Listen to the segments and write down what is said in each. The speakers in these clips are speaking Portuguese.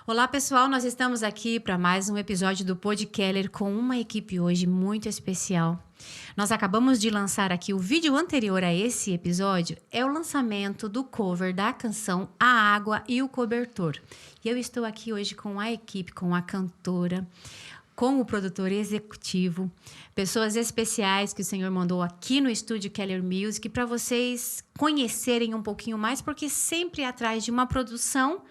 Olá, pessoal, nós estamos aqui para mais um episódio do Pod Keller com uma equipe hoje muito especial. Nós acabamos de lançar aqui o vídeo anterior a esse episódio, é o lançamento do cover da canção A Água e o Cobertor. E eu estou aqui hoje com a equipe, com a cantora, com o produtor executivo, pessoas especiais que o Senhor mandou aqui no estúdio Keller Music para vocês conhecerem um pouquinho mais, porque sempre atrás de uma produção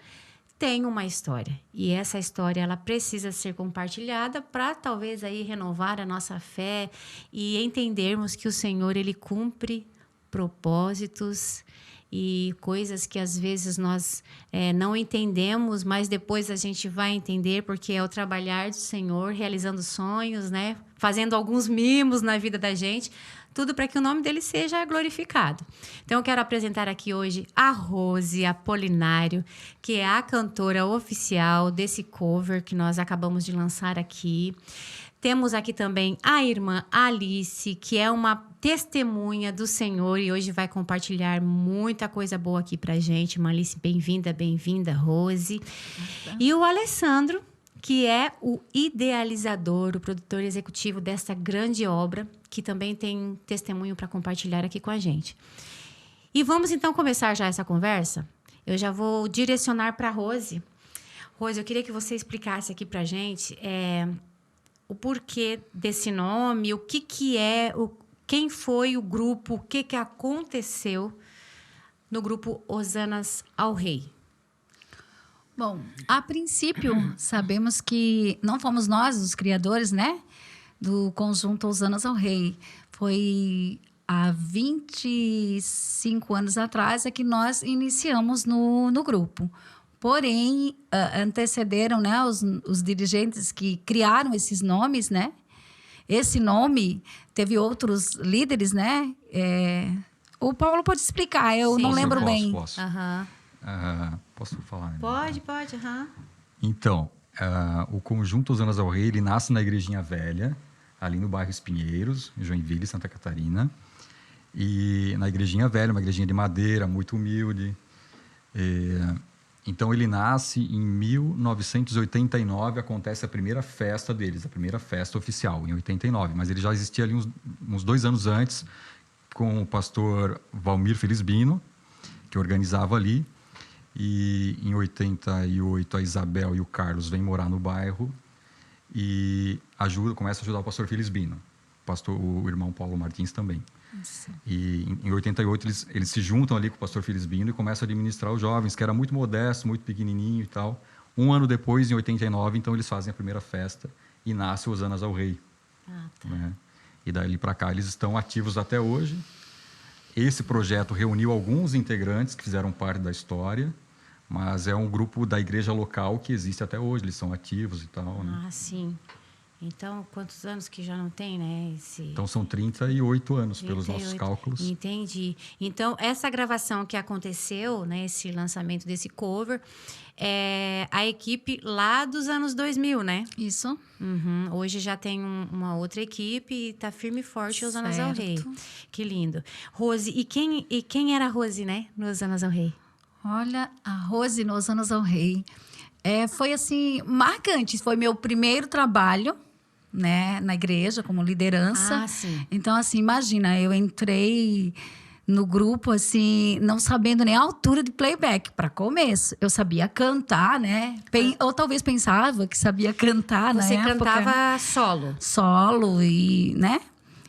tem uma história. E essa história ela precisa ser compartilhada para talvez aí renovar a nossa fé e entendermos que o Senhor ele cumpre propósitos e coisas que às vezes nós não entendemos, mas depois a gente vai entender, porque é o trabalhar do Senhor, realizando sonhos, né? Fazendo alguns mimos na vida da gente, tudo para que o nome dele seja glorificado. Então, eu quero apresentar aqui hoje a Rose Apolinário, que é a cantora oficial desse cover que nós acabamos de lançar aqui. Temos aqui também a irmã Alice, que é uma testemunha do Senhor e hoje vai compartilhar muita coisa boa aqui pra gente. Irmã Alice, bem-vinda, Rose. E o Alessandro, que é o idealizador, o produtor executivo dessa grande obra, que também tem testemunho para compartilhar aqui com a gente. E vamos então começar já essa conversa. Eu já vou direcionar para a Rose. Rose, eu queria que você explicasse aqui para a gente o porquê desse nome, o que é, quem foi o grupo, o que aconteceu no grupo Hosanas ao Rei. Bom, a princípio, sabemos que não fomos nós os criadores, né, do conjunto Hosanas ao Rei. Foi há 25 anos atrás que nós iniciamos no grupo. Porém, antecederam, né, os dirigentes que criaram esses nomes, né? Esse nome teve outros líderes, né? O Paulo pode explicar, eu Sim, não lembro bem. Posso. Posso falar? Né? Pode. Então, o Conjunto Hosanas ao Rei, ele nasce na Igrejinha Velha, ali no bairro Espinheiros, em Joinville, Santa Catarina. E na Igrejinha Velha, uma igrejinha de madeira, muito humilde. Então, ele nasce em 1989, acontece a primeira festa deles, a primeira festa oficial, em 89. Mas ele já existia ali uns 2 anos antes, com o pastor Valmir Felisbino, que organizava ali. E em 88, a Isabel e o Carlos vêm morar no bairro e começa a ajudar o pastor Felisbino, o irmão Paulo Martins também. Sim. E em 88 eles se juntam ali com o pastor Felisbino e começam a administrar os jovens, que era muito modesto, muito pequenininho e tal. 1 ano depois, em 89, então eles fazem a primeira festa e nasce Hosanas ao Rei. Tá. Né? E daí para cá eles estão ativos até hoje. Esse projeto reuniu alguns integrantes que fizeram parte da história, mas é um grupo da igreja local que existe até hoje, eles são ativos e tal. Né? Ah, sim. Então, quantos anos que já não tem, né? Então, são 38 anos, 38, pelos nossos cálculos. Entendi. Então, essa gravação que aconteceu, né, esse lançamento desse cover, é a equipe lá dos anos 2000, né? Isso. Uhum. Hoje já tem uma outra equipe e tá firme e forte Hosanas ao Rei. Que lindo. Rose, e quem era a Rose, né, no Hosanas ao Rei? Olha, a Rose no Hosanas ao Rei foi assim, marcante. Foi meu primeiro trabalho, né, na igreja, como liderança. Ah, sim. Então, assim, imagina, eu entrei no grupo, assim, não sabendo nem a altura de playback, para começo. Eu sabia cantar, né? Ou talvez pensava que sabia cantar, né? Você cantava solo? Solo, e, né?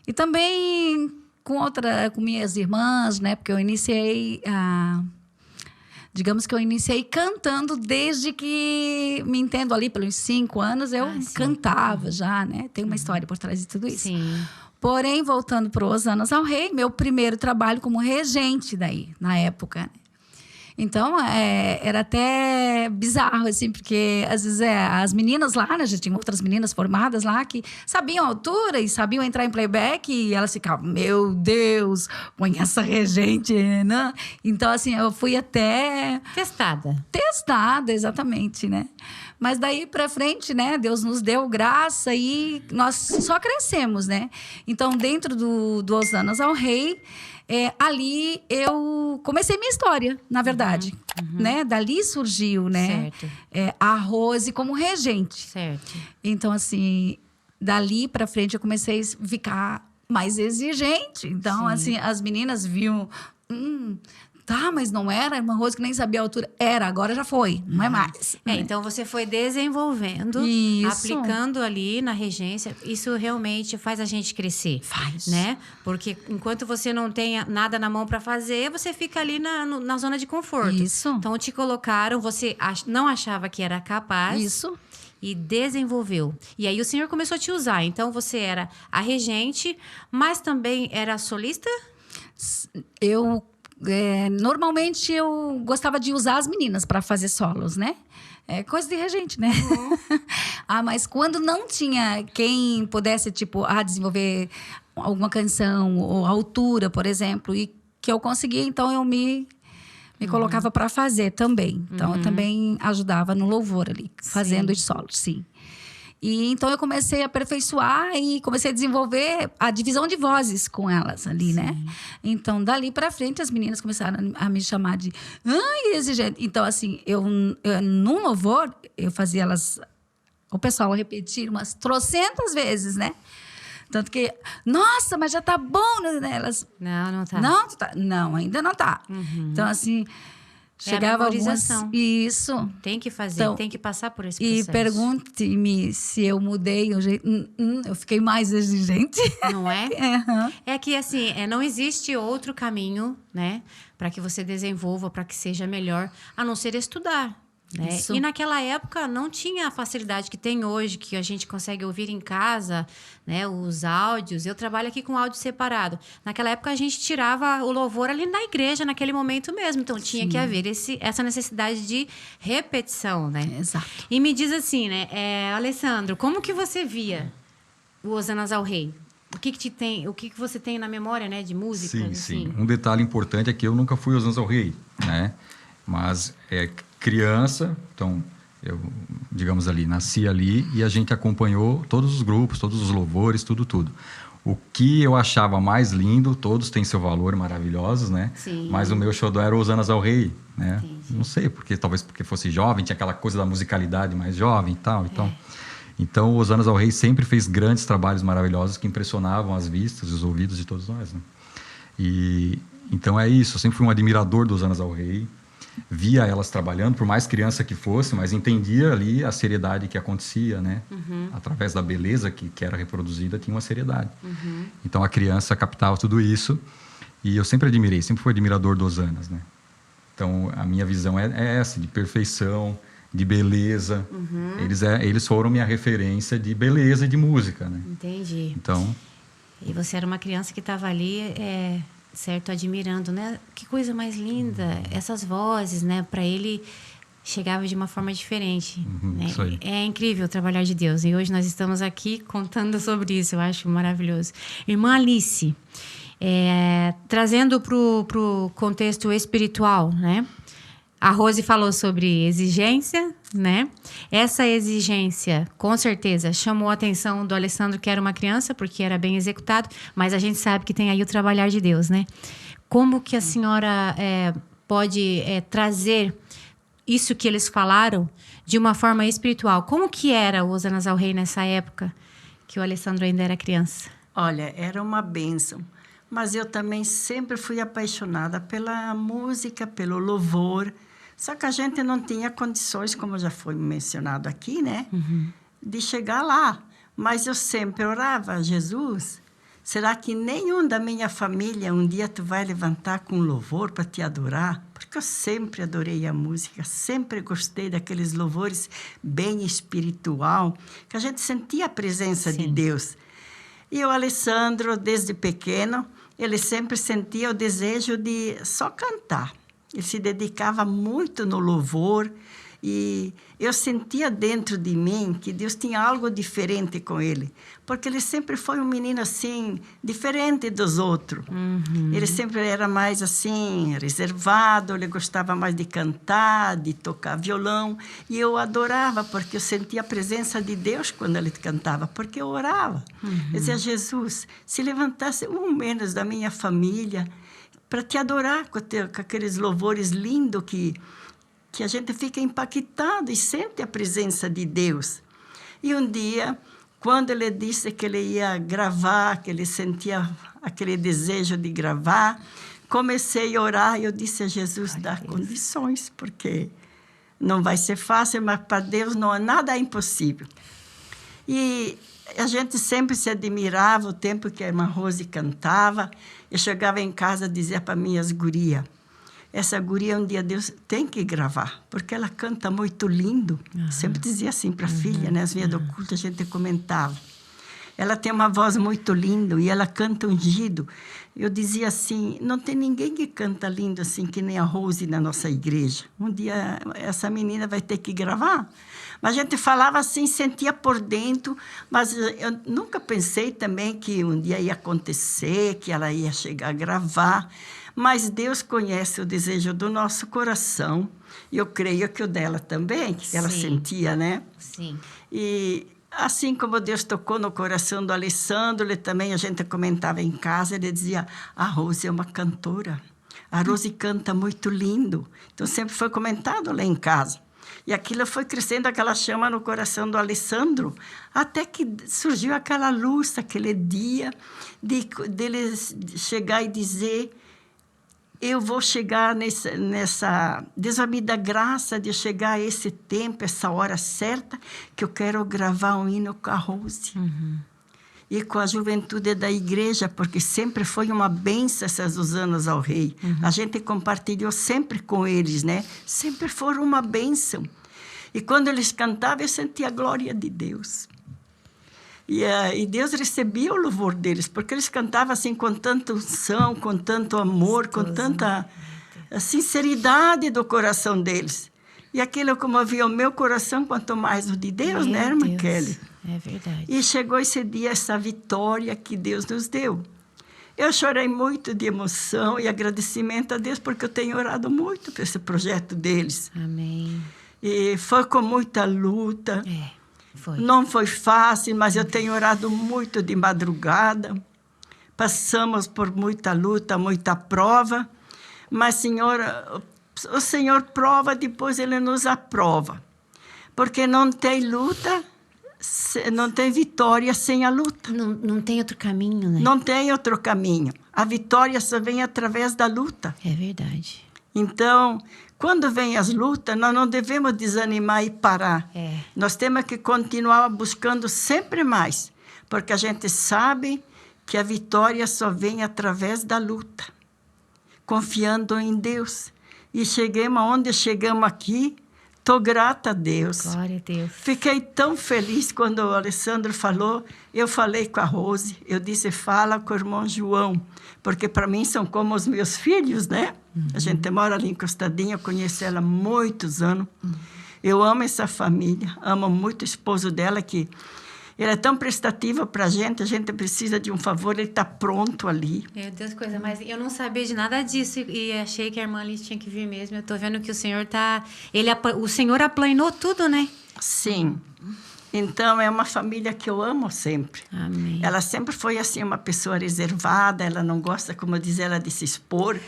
E também com minhas irmãs, né? Porque eu iniciei digamos que eu iniciei cantando desde que me entendo ali, pelos 5 anos, eu cantava já, né? Tem uma história por trás de tudo isso. Sim. Porém, voltando para o Hosanas ao Rei, meu primeiro trabalho como regente daí, na época. Então, era até bizarro, assim, porque às vezes as meninas lá, né, já tinham outras meninas formadas lá que sabiam a altura e sabiam entrar em playback e elas ficavam, meu Deus, põe essa regente, né? Então, assim, eu fui até... Testada, exatamente, né? Mas daí para frente, né? Deus nos deu graça e nós só crescemos, né? Então, dentro do Hosanas ao Rei, ali eu comecei minha história, na verdade. Né? Dali surgiu, né? Certo. A Rose como regente. Certo. Então, assim, dali para frente eu comecei a ficar mais exigente. Então, Sim. assim, as meninas viam... Tá, mas não era a irmã Rose que nem sabia a altura. Era, agora já foi, não é mais. Então você foi desenvolvendo, Isso. aplicando ali na regência. Isso realmente faz a gente crescer. Faz. Né? Porque enquanto você não tem nada na mão para fazer, você fica ali na zona de conforto. Isso. Então te colocaram, você não achava que era capaz. Isso. E desenvolveu. E aí o Senhor começou a te usar. Então você era a regente, mas também era solista? Normalmente eu gostava de usar as meninas para fazer solos, né? É coisa de regente, né? Mas quando não tinha quem pudesse, tipo, desenvolver alguma canção ou altura, por exemplo, e que eu conseguia, então eu me colocava para fazer também. Então eu também ajudava no louvor ali, fazendo os solos, sim. E então eu comecei a aperfeiçoar e comecei a desenvolver a divisão de vozes com elas ali, né? Então, dali para frente, as meninas começaram a me chamar de exigente. Então, assim, eu num louvor, eu fazia elas, o pessoal repetir umas trocentas vezes, né? Tanto que, nossa, mas já tá bom, né? Elas, Não tá. Não, ainda não tá. Então, assim... Chegava a memorização. Isso. Tem que fazer, Então, tem que passar por esse processo. E pergunte-me se eu mudei o jeito. Eu fiquei mais exigente. Não é? Uhum. É que, assim, não existe outro caminho, né? Para que você desenvolva, para que seja melhor, a não ser estudar. Né? Isso. E naquela época não tinha a facilidade que tem hoje, que a gente consegue ouvir em casa, né? Os áudios. Eu trabalho aqui com áudio separado. Naquela época a gente tirava o louvor ali na igreja, naquele momento mesmo. Então tinha que haver essa necessidade de repetição, né? Exato. E me diz assim, né? Alessandro, como que você via o Hosanas ao Rei? O que você tem na memória, né? De música? Sim, assim? sim. Um detalhe importante é que eu nunca fui Hosanas ao Rei, né? Mas criança, então, eu, digamos ali, nasci ali e a gente acompanhou todos os grupos, todos os louvores, tudo. O que eu achava mais lindo, todos têm seu valor, maravilhosos, né? Sim. Mas o meu xodó era Hosanas ao Rei, né? Entendi. Não sei, talvez porque fosse jovem, tinha aquela coisa da musicalidade mais jovem e tal, Então, o Hosanas ao Rei sempre fez grandes trabalhos maravilhosos que impressionavam as vistas e os ouvidos de todos nós, né? E então é isso, eu sempre fui um admirador do Hosanas ao Rei. Via elas trabalhando, por mais criança que fosse, mas entendia ali a seriedade que acontecia, né? Através da beleza que era reproduzida, tinha uma seriedade. Então, a criança captava tudo isso e eu sempre admirei, sempre fui admirador dos Hosanas, né? Então, a minha visão é essa, de perfeição, de beleza. Eles foram minha referência de beleza e de música, né? Entendi. Então... E você era uma criança que estava ali... certo, admirando, né? Que coisa mais linda, essas vozes, né? Para ele chegava de uma forma diferente. Né? Isso aí. É incrível o trabalhar de Deus. E hoje nós estamos aqui contando sobre isso. Eu acho maravilhoso. Irmã Alice, trazendo para o contexto espiritual, né? A Rose falou sobre exigência, né? Essa exigência, com certeza, chamou a atenção do Alessandro, que era uma criança, porque era bem executado, mas a gente sabe que tem aí o trabalhar de Deus, né? Como que a senhora pode trazer isso que eles falaram de uma forma espiritual? Como que era o Hosanas ao Rei nessa época, que o Alessandro ainda era criança? Olha, era uma bênção. Mas eu também sempre fui apaixonada pela música, pelo louvor. Só que a gente não tinha condições, como já foi mencionado aqui, né? De chegar lá. Mas eu sempre orava, Jesus, será que nenhum da minha família um dia tu vai levantar com louvor para te adorar? Porque eu sempre adorei a música, sempre gostei daqueles louvores bem espiritual, que a gente sentia a presença de Deus. E o Alessandro, desde pequeno, ele sempre sentia o desejo de só cantar. Ele se dedicava muito no louvor E eu sentia dentro de mim que Deus tinha algo diferente com ele. Porque ele sempre foi um menino assim, diferente dos outros. Ele sempre era mais assim, reservado, ele gostava mais de cantar, de tocar violão. E eu adorava, porque eu sentia a presença de Deus quando ele cantava, porque eu orava. Eu dizia, Jesus, se levantasse um menos da minha família para te adorar com aqueles louvores lindos que a gente fica impactado e sente a presença de Deus. E um dia, quando ele disse que ele ia gravar, que ele sentia aquele desejo de gravar, comecei a orar e eu disse a Jesus, dá condições, porque não vai ser fácil, mas para Deus não, nada é impossível. E a gente sempre se admirava o tempo que a irmã Rose cantava. Eu chegava em casa e dizia para minhas gurias, essa guria um dia Deus tem que gravar, porque ela canta muito lindo. Sempre dizia assim para a filha, né? As minhas do culto a gente comentava. Ela tem uma voz muito linda e ela canta ungido. Eu dizia assim, não tem ninguém que canta lindo assim que nem a Rose na nossa igreja. Um dia essa menina vai ter que gravar. Mas a gente falava assim, sentia por dentro, mas eu nunca pensei também que um dia ia acontecer, que ela ia chegar a gravar. Mas Deus conhece o desejo do nosso coração. E eu creio que o dela também, que ela sentia, né? Sim. E assim como Deus tocou no coração do Alessandro, ele também, a gente comentava em casa, ele dizia, a Rose é uma cantora. A Rose canta muito lindo. Então, sempre foi comentado lá em casa. E aquilo foi crescendo, aquela chama no coração do Alessandro, até que surgiu aquela luz, aquele dia, dele chegar e dizer, eu vou chegar Deus vai me dar graça de chegar a esse tempo, essa hora certa, que eu quero gravar um hino com a Rose. E com a juventude da igreja, porque sempre foi uma bênção essas Hosanas ao Rei. A gente compartilhou sempre com eles, né? Sempre foram uma bênção. E quando eles cantavam, eu sentia a glória de Deus. E Deus recebia o louvor deles, porque eles cantavam assim com tanta unção, com tanto amor, com tanta sinceridade do coração deles. E aquilo comovia o meu coração, quanto mais o de Deus, né, irmã Kelly? É verdade. E chegou esse dia, essa vitória que Deus nos deu. Eu chorei muito de emoção e agradecimento a Deus, porque eu tenho orado muito por esse projeto deles. Amém. E foi com muita luta. Foi. Não foi fácil, mas eu tenho orado muito de madrugada. Passamos por muita luta, muita prova. Mas, Senhor, o Senhor prova, depois Ele nos aprova. Porque não tem luta, não tem vitória sem a luta. Não tem outro caminho, né? Não tem outro caminho. A vitória só vem através da luta. É verdade. Então, quando vem as lutas, nós não devemos desanimar e parar. Nós temos que continuar buscando sempre mais, porque a gente sabe que a vitória só vem através da luta, confiando em Deus. E chegamos aonde chegamos aqui, estou grata a Deus. Glória a Deus. Fiquei tão feliz quando o Alessandro falou, eu falei com a Rose, eu disse, fala com o irmão João, porque para mim são como os meus filhos, né? A gente mora ali encostadinha, eu conheço ela há muitos anos. Eu amo essa família, amo muito o esposo dela, que ele é tão prestativo para a gente precisa de um favor, ele está pronto ali. Meu Deus, coisa mais... Eu não sabia de nada disso e achei que a irmã Alice tinha que vir mesmo. Eu estou vendo que o Senhor está... O Senhor aplanou tudo, né? Sim. Então, é uma família que eu amo sempre. Amém. Ela sempre foi assim, uma pessoa reservada, ela não gosta, como diz ela, de se expor.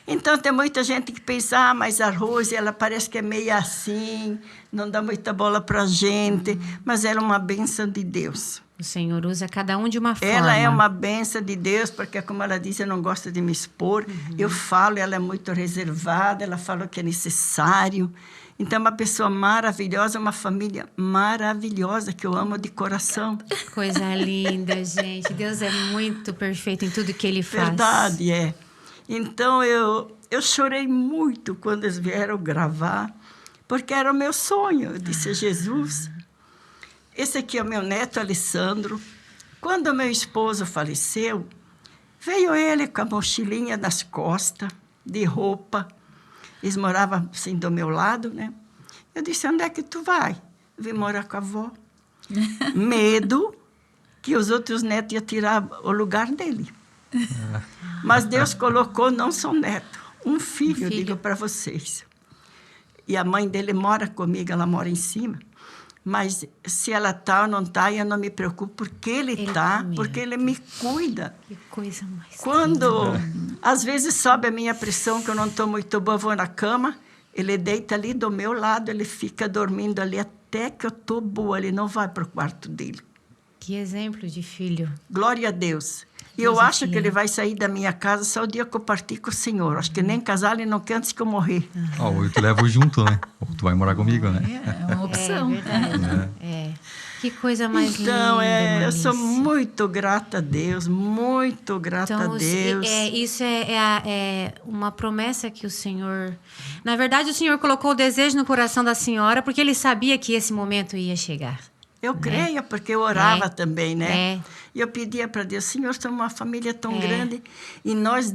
Então, tem muita gente que pensa, mas a Rose, ela parece que é meio assim, não dá muita bola para a gente, mas ela é uma bênção de Deus. O Senhor usa cada um de uma forma. Ela é uma bênção de Deus, porque, como ela diz, eu não gosto de me expor. Eu falo, ela é muito reservada, ela fala o que é necessário. Então, é uma pessoa maravilhosa, uma família maravilhosa, que eu amo de coração. Coisa linda, gente. Deus é muito perfeito em tudo que Ele faz. Verdade, é. Então, eu chorei muito quando eles vieram gravar, porque era o meu sonho. Eu disse, Jesus, esse aqui é o meu neto, Alessandro. Quando meu esposo faleceu, veio ele com a mochilinha nas costas, de roupa. Eles moravam assim do meu lado, né? Eu disse, onde é que tu vai? Vim morar com a avó. Medo que os outros netos iam tirar o lugar dele. Mas Deus colocou não só um neto, um filho, eu digo para vocês. E a mãe dele mora comigo, ela mora em cima. Mas se ela está ou não está, eu não me preocupo, porque ele está, porque ele me cuida. Que coisa mais Quando, às vezes, sobe a minha pressão, que eu não estou muito boa, vou na cama, ele deita ali do meu lado, ele fica dormindo ali até que eu estou boa, ele não vai para o quarto dele. Que exemplo de filho. Glória a Deus. E Deus eu acho te que ele ama. vai sair da minha casa só o dia que eu partir com o Senhor. Acho que nem casar ele não quer antes que eu morrer. Ou eu te levo junto, né? Ou tu vai morar comigo, né? É uma opção. É verdade. Que coisa mais linda. Então, eu Marlice. sou muito grata a Deus, muito grata a Deus. Isso é uma promessa que o Senhor... Na verdade, o Senhor colocou o desejo no coração da senhora porque Ele sabia que esse momento ia chegar. Eu creio, porque eu orava É. também, né? É. E eu pedia para Deus, Senhor, somos uma família tão grande, e nós,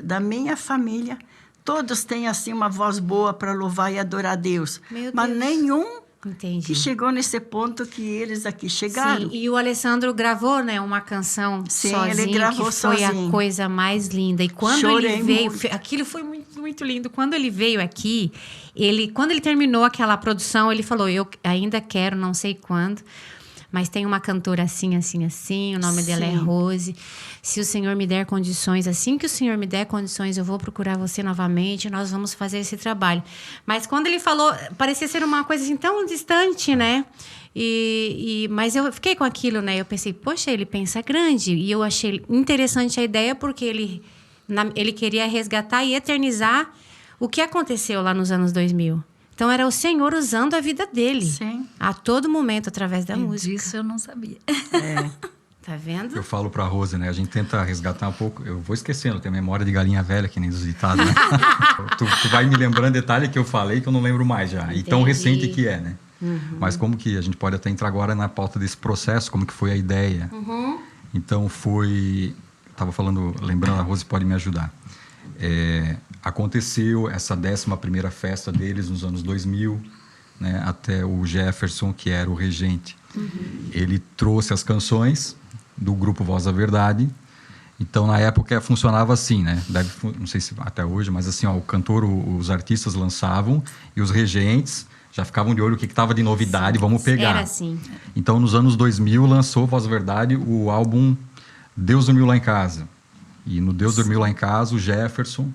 da minha família, todos têm, assim, uma voz boa para louvar e adorar a Deus. Meu Mas Deus. nenhum Entendi. que chegou nesse ponto que eles aqui chegaram. Sim, e o Alessandro gravou, né, uma canção Sim, sozinho, ele gravou que foi sozinho. a coisa mais linda. E quando Chorei ele veio, muito. aquilo foi muito, muito lindo. Quando ele veio aqui, quando ele terminou aquela produção, ele falou, eu ainda quero, não sei quando, mas tem uma cantora assim, assim, assim, o nome dela é Sim. Rose. Se o Senhor me der condições, assim que o Senhor me der condições, eu vou procurar você novamente, nós vamos fazer esse trabalho. Mas quando ele falou, parecia ser uma coisa assim tão distante, né? Mas eu fiquei com aquilo, né? Eu pensei, poxa, ele pensa grande. E eu achei interessante a ideia porque ele queria resgatar e eternizar o que aconteceu lá nos anos 2000. Então, era o Senhor usando a vida dele. Sim. A todo momento, através da E música. disso eu não sabia. Tá vendo? Eu falo pra Rose, né? A gente tenta resgatar um pouco. Eu vou esquecendo, eu tenho memória de galinha velha, que nem dos ditados, né? tu vai me lembrando detalhe que eu falei que eu não lembro mais já. E tão Entendi. recente que é, né? Mas como que a gente pode até entrar agora na pauta desse processo, como que foi a ideia. Então foi... Estava falando, lembrando, a Rose pode me ajudar. Aconteceu essa 11ª festa deles nos anos 2000, né? Até o Jefferson, que era o regente. Ele trouxe as canções do grupo Voz da Verdade. Então, na época, funcionava assim, né? Não sei se até hoje, mas assim, ó, o cantor, os artistas lançavam e os regentes já ficavam de olho o que estava de novidade, vamos pegar. Era assim. Então, nos anos 2000, lançou Voz da Verdade o álbum Deus Dormiu Lá em Casa. E no Deus Dormiu Lá em Casa, o Jefferson,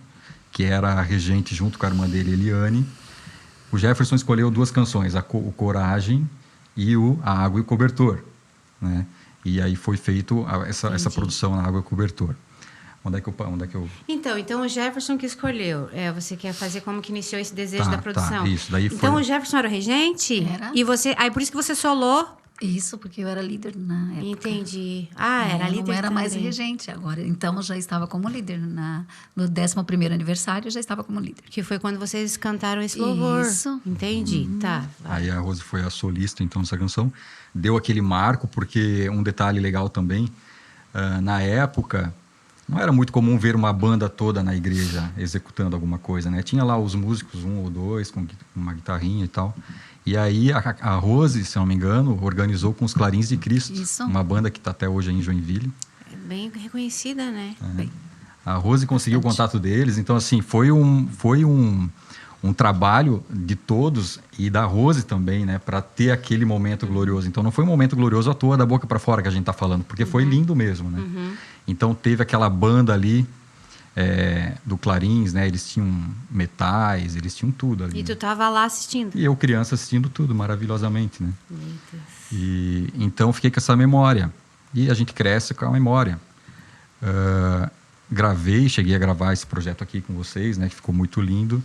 que era a regente junto com a irmã dele, Eliane, o Jefferson escolheu 2 canções, o Coragem e A Água e o Cobertor, né? E aí foi feito essa produção na Água e Cobertor. Onde é que eu... Então o Jefferson que escolheu. Você quer fazer como que iniciou esse desejo Tá, da produção? tá, isso, daí então foi... o Jefferson era o regente? Era. E você... Aí por isso que você solou? Isso, porque eu era líder na época. Entendi. Era Eu líder não era mais também. regente agora. Então, eu já estava como líder. No 11º aniversário, eu já estava como líder. Que foi quando vocês cantaram esse louvor. Isso. Entendi. Tá. Vai. Aí a Rose foi a solista, então, dessa canção. Deu aquele marco, porque um detalhe legal também, na época, não era muito comum ver uma banda toda na igreja executando alguma coisa, né? Tinha lá os músicos, 1 ou 2, com uma guitarrinha e tal. E aí a Rose, se não me engano, organizou com os Clarins de Cristo, Isso. uma banda que está até hoje em Joinville. É bem reconhecida, né? Bem, A Rose conseguiu o contato deles, então assim, foi um trabalho de todos e da Rose também, né, para ter aquele momento glorioso. Então não foi um momento glorioso à toa da boca para fora que a gente está falando, porque foi lindo mesmo, né? Então teve aquela banda ali do Clarins, né? Eles tinham metais, eles tinham tudo ali. E né? tu tava lá assistindo? E eu criança assistindo tudo maravilhosamente, né? Meu Deus. E então fiquei com essa memória. E a gente cresce com a memória. Cheguei a gravar esse projeto aqui com vocês, né? Que ficou muito lindo.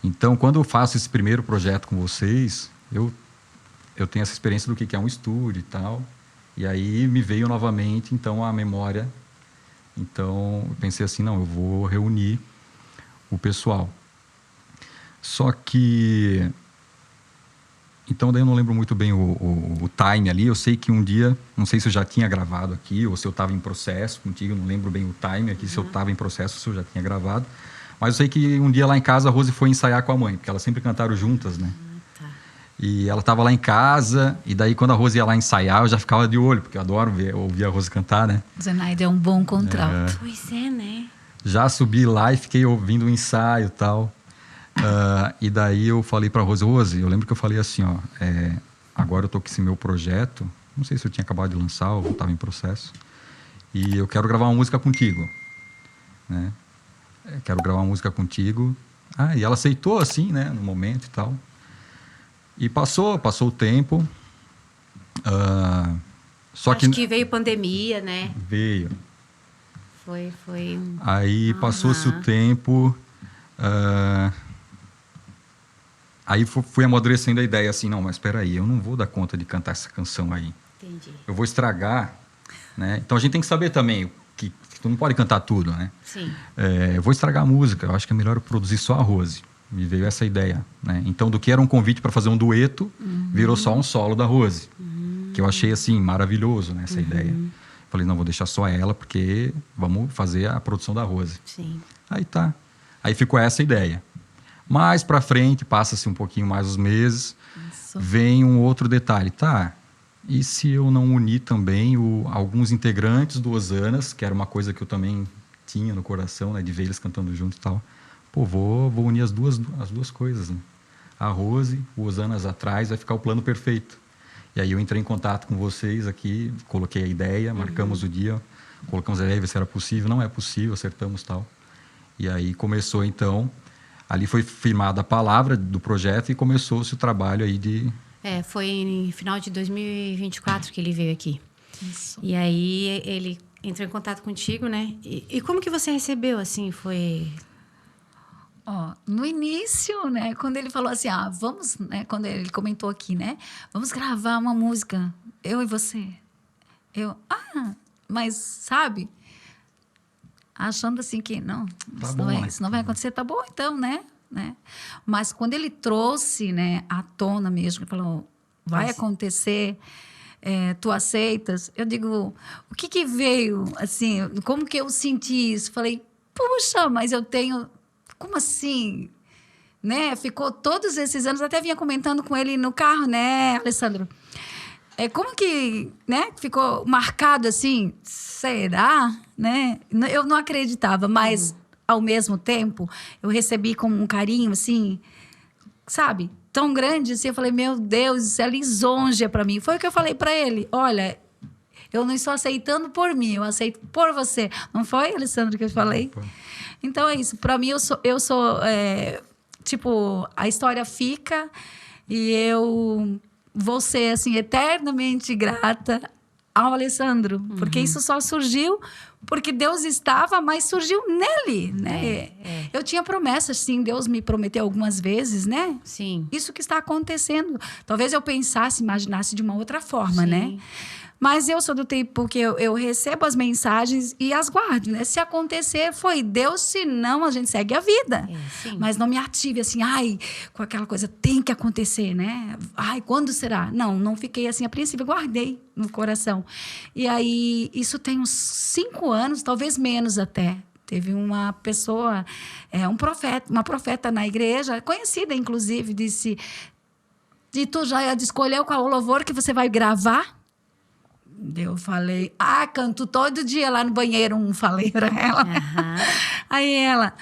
Então, quando eu faço esse primeiro projeto com vocês, eu tenho essa experiência do que é um estúdio e tal. E aí me veio novamente, então, a memória. Então, eu pensei assim, não, eu vou reunir o pessoal. Só que... Então, daí eu não lembro muito bem o time ali. Eu sei que um dia, não sei se eu já tinha gravado aqui ou se eu estava em processo contigo, não lembro bem o time aqui, se eu estava em processo, se eu já tinha gravado. Mas eu sei que um dia lá em casa a Rose foi ensaiar com a mãe, porque elas sempre cantaram juntas, né? Tá. E ela estava lá em casa, e daí quando a Rose ia lá ensaiar, eu já ficava de olho, porque eu adoro ouvir a Rose cantar, né? Zenaide é um bom contralto. Pois é, né? Já subi lá e fiquei ouvindo o ensaio e tal. E daí eu falei para a Rose, eu lembro que eu falei assim, ó, agora eu tô com esse meu projeto, não sei se eu tinha acabado de lançar ou estava em processo, e eu quero gravar uma música contigo, né? Eu quero gravar uma música contigo. E ela aceitou assim, né, no momento e tal. E passou o tempo. Acho que veio pandemia, né? Veio. Foi. Aí passou-se o tempo. Aí fui amadurecendo a ideia assim, não, mas espera aí, eu não vou dar conta de cantar essa canção aí. Entendi. Eu vou estragar, né? Então a gente tem que saber também que tu não pode cantar tudo, né? Sim. Eu vou estragar a música, eu acho que é melhor eu produzir só a Rose. Me veio essa ideia, né? Então, do que era um convite para fazer um dueto, virou só um solo da Rose. Que eu achei, assim, maravilhoso, né? Essa ideia. Falei, não, vou deixar só ela, porque vamos fazer a produção da Rose. Sim. Aí tá. Aí ficou essa ideia. Mais para frente, passa-se um pouquinho mais os meses, vem um outro detalhe. Tá, e se eu não unir também alguns integrantes do Osanas, que era uma coisa que eu também tinha no coração, né? De ver eles cantando junto e tal. Pô, vou unir as duas coisas, né? A Rose, o Osanas atrás, vai ficar o plano perfeito. E aí eu entrei em contato com vocês aqui, coloquei a ideia, marcamos o dia, colocamos a ideia, ver se era possível. Não é possível, acertamos tal. E aí começou, então, ali foi firmada a palavra do projeto e começou-se o trabalho aí de... Foi em final de 2024 que ele veio aqui. Isso. E aí ele entrou em contato contigo, né? E como que você recebeu, assim, foi... No início, né, quando ele falou assim, vamos, né, quando ele comentou aqui, né, vamos gravar uma música, eu e você. Mas sabe, achando assim que não, Tá isso, bom, isso não vai acontecer, tá bom então, né? Mas quando ele trouxe, né, à tona mesmo, ele falou, vai acontecer, tu aceitas? Eu digo, o que veio, assim, como que eu senti isso? Falei, puxa, mas eu tenho... Como assim? Né? Ficou todos esses anos, até vinha comentando com ele no carro, né, Alessandro? Como que, né, ficou marcado assim? Será? Né? Eu não acreditava, mas ao mesmo tempo eu recebi com um carinho assim, sabe? Tão grande assim, eu falei, meu Deus, isso é lisonja para mim. Foi o que eu falei para ele, olha, eu não estou aceitando por mim, eu aceito por você. Não foi, Alessandro, que eu falei? Foi. Então é isso. Para mim, eu sou tipo, a história fica e eu vou ser assim eternamente grata ao Alessandro, porque isso só surgiu porque Deus estava, mas surgiu nele, né? Eu tinha promessas, sim, Deus me prometeu algumas vezes, né? Sim. Isso que está acontecendo. Talvez eu pensasse, imaginasse de uma outra forma, né? Mas eu sou do tipo que eu recebo as mensagens e as guardo, né? Se acontecer, foi Deus, se não, a gente segue a vida. Mas não me ative assim, com aquela coisa, tem que acontecer, né? Quando será? Não fiquei assim a princípio, guardei no coração. E aí, isso tem uns 5 anos, talvez menos até. Teve uma pessoa, uma profeta na igreja, conhecida inclusive, disse, e tu já escolheu qual o louvor que você vai gravar? Eu falei, canto todo dia lá no banheiro, falei para ela. Aí ela,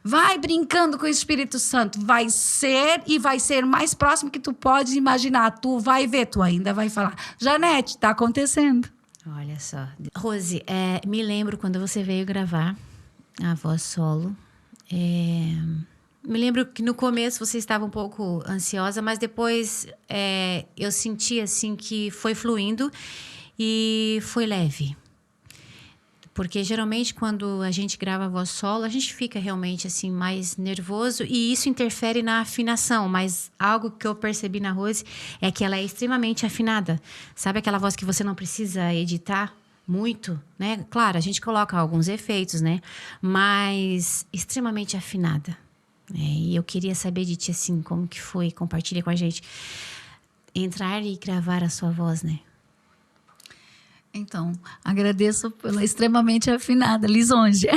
vai brincando com o Espírito Santo, vai ser mais próximo que tu pode imaginar, tu vai ver, tu ainda vai falar, Janete, tá acontecendo. Olha só. Rose, me lembro quando você veio gravar a voz solo, me lembro que no começo você estava um pouco ansiosa, mas depois eu senti assim que foi fluindo e foi leve. Porque geralmente quando a gente grava a voz solo, a gente fica realmente assim mais nervoso e isso interfere na afinação. Mas algo que eu percebi na Rose é que ela é extremamente afinada. Sabe aquela voz que você não precisa editar muito, né? Claro, a gente coloca alguns efeitos, né? Mas extremamente afinada. E eu queria saber de ti, assim, como que foi, compartilha com a gente, entrar e gravar a sua voz, né? Então, agradeço pela extremamente afinada, lisonja.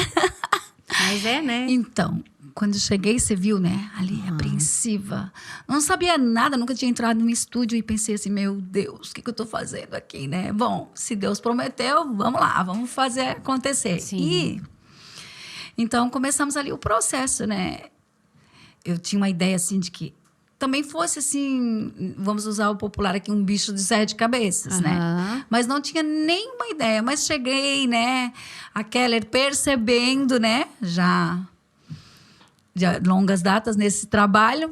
Mas né? Então, quando cheguei, você viu, né? Ali, apreensiva. Não sabia nada, nunca tinha entrado num estúdio e pensei assim, meu Deus, o que eu tô fazendo aqui, né? Bom, se Deus prometeu, vamos lá, vamos fazer acontecer. Sim. E então começamos ali o processo, né? Eu tinha uma ideia assim de que também fosse assim, vamos usar o popular aqui, um bicho de 7 cabeças, né? Mas não tinha nenhuma ideia. Mas cheguei, né? A Keller percebendo, né? Já longas datas nesse trabalho.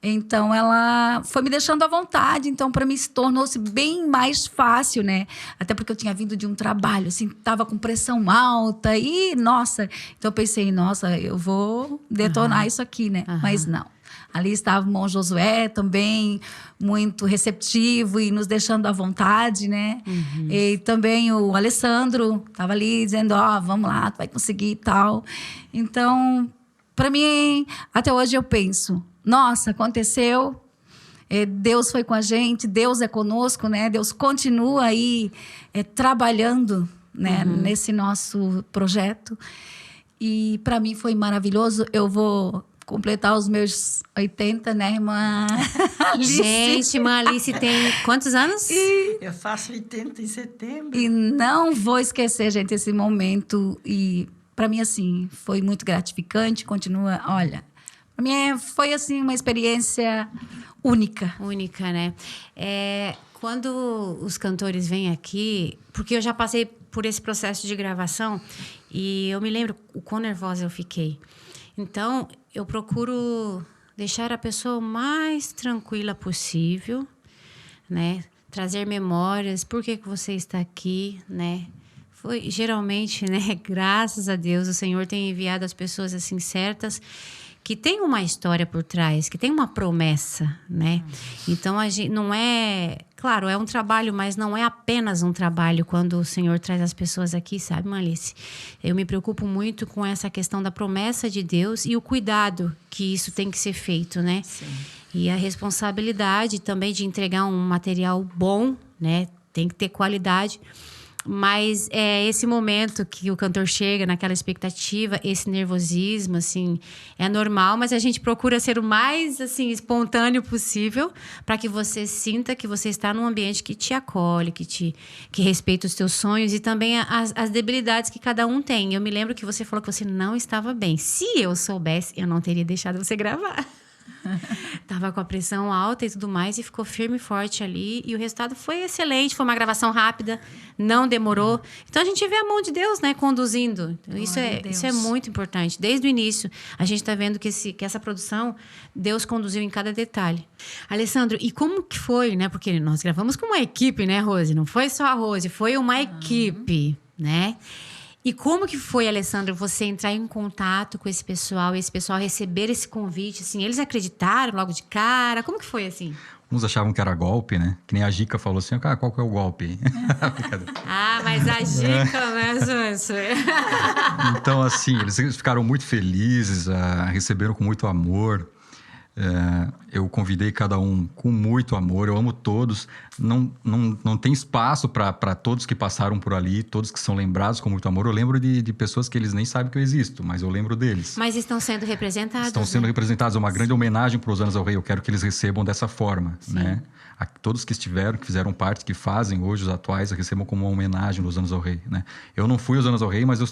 Então, ela foi me deixando à vontade. Então, para mim, se tornou-se bem mais fácil, né? Até porque eu tinha vindo de um trabalho, assim, estava com pressão alta. E, nossa... Então, eu pensei, nossa, eu vou detonar isso aqui, né? Mas não. Ali estava o irmão Josué também, muito receptivo e nos deixando à vontade, né? E também o Alessandro estava ali dizendo, vamos lá, tu vai conseguir e tal. Então, para mim, até hoje eu penso, nossa, aconteceu, Deus foi com a gente, Deus é conosco, né? Deus continua aí trabalhando, né? Nesse nosso projeto. E para mim foi maravilhoso. Eu vou completar os meus 80, né, irmã Alice? Gente, irmã Alice tem quantos anos? Eu faço 80 em setembro. E não vou esquecer, gente, esse momento. E para mim, assim, foi muito gratificante. Continua, olha, para mim foi, assim, uma experiência única. Única, né? Quando os cantores vêm aqui, porque eu já passei por esse processo de gravação e eu me lembro o quão nervosa eu fiquei. Então, eu procuro deixar a pessoa o mais tranquila possível, né? Trazer memórias, por que você está aqui, né? Foi, geralmente, né? Graças a Deus, o Senhor tem enviado as pessoas assim certas, que tem uma história por trás, que tem uma promessa, né? Então, a gente não é... Claro, é um trabalho, mas não é apenas um trabalho quando o Senhor traz as pessoas aqui, sabe, Malice? Eu me preocupo muito com essa questão da promessa de Deus e o cuidado que isso tem que ser feito, né? Sim. E a responsabilidade também de entregar um material bom, né? Tem que ter qualidade. Mas é esse momento que o cantor chega naquela expectativa, esse nervosismo, assim, é normal, mas a gente procura ser o mais, assim, espontâneo possível para que você sinta que você está num ambiente que te acolhe, que respeita os teus sonhos e também as debilidades que cada um tem. Eu me lembro que você falou que você não estava bem. Se eu soubesse, eu não teria deixado você gravar. Tava com a pressão alta e tudo mais, e ficou firme e forte ali. E o resultado foi excelente, foi uma gravação rápida, não demorou. Então a gente vê a mão de Deus, né, conduzindo. Então, isso é muito importante. Desde o início, a gente está vendo que essa produção, Deus conduziu em cada detalhe. Alessandro, e como que foi, né? Porque nós gravamos com uma equipe, né, Rose? Não foi só a Rose, foi uma equipe, né? E como que foi, Alessandro, você entrar em contato com esse pessoal e esse pessoal receber esse convite? Assim, eles acreditaram logo de cara? Como que foi, assim? Uns achavam que era golpe, né? Que nem a Gica falou assim, qual que é o golpe? Mas a Gica, né, gente? Então, assim, eles ficaram muito felizes, receberam com muito amor. Eu convidei cada um com muito amor, eu amo todos. Não tem espaço para todos que passaram por ali, todos que são lembrados com muito amor. Eu lembro de pessoas que eles nem sabem que eu existo, mas eu lembro deles. Mas estão sendo representados. Estão sendo representados. É uma grande homenagem para os Anos ao Rei. Eu quero que eles recebam dessa forma, né? Todos que estiveram, que fizeram parte, que fazem hoje, os atuais, recebam como uma homenagem dos Anos ao Rei, né? Eu não fui aos Anos ao Rei, mas eu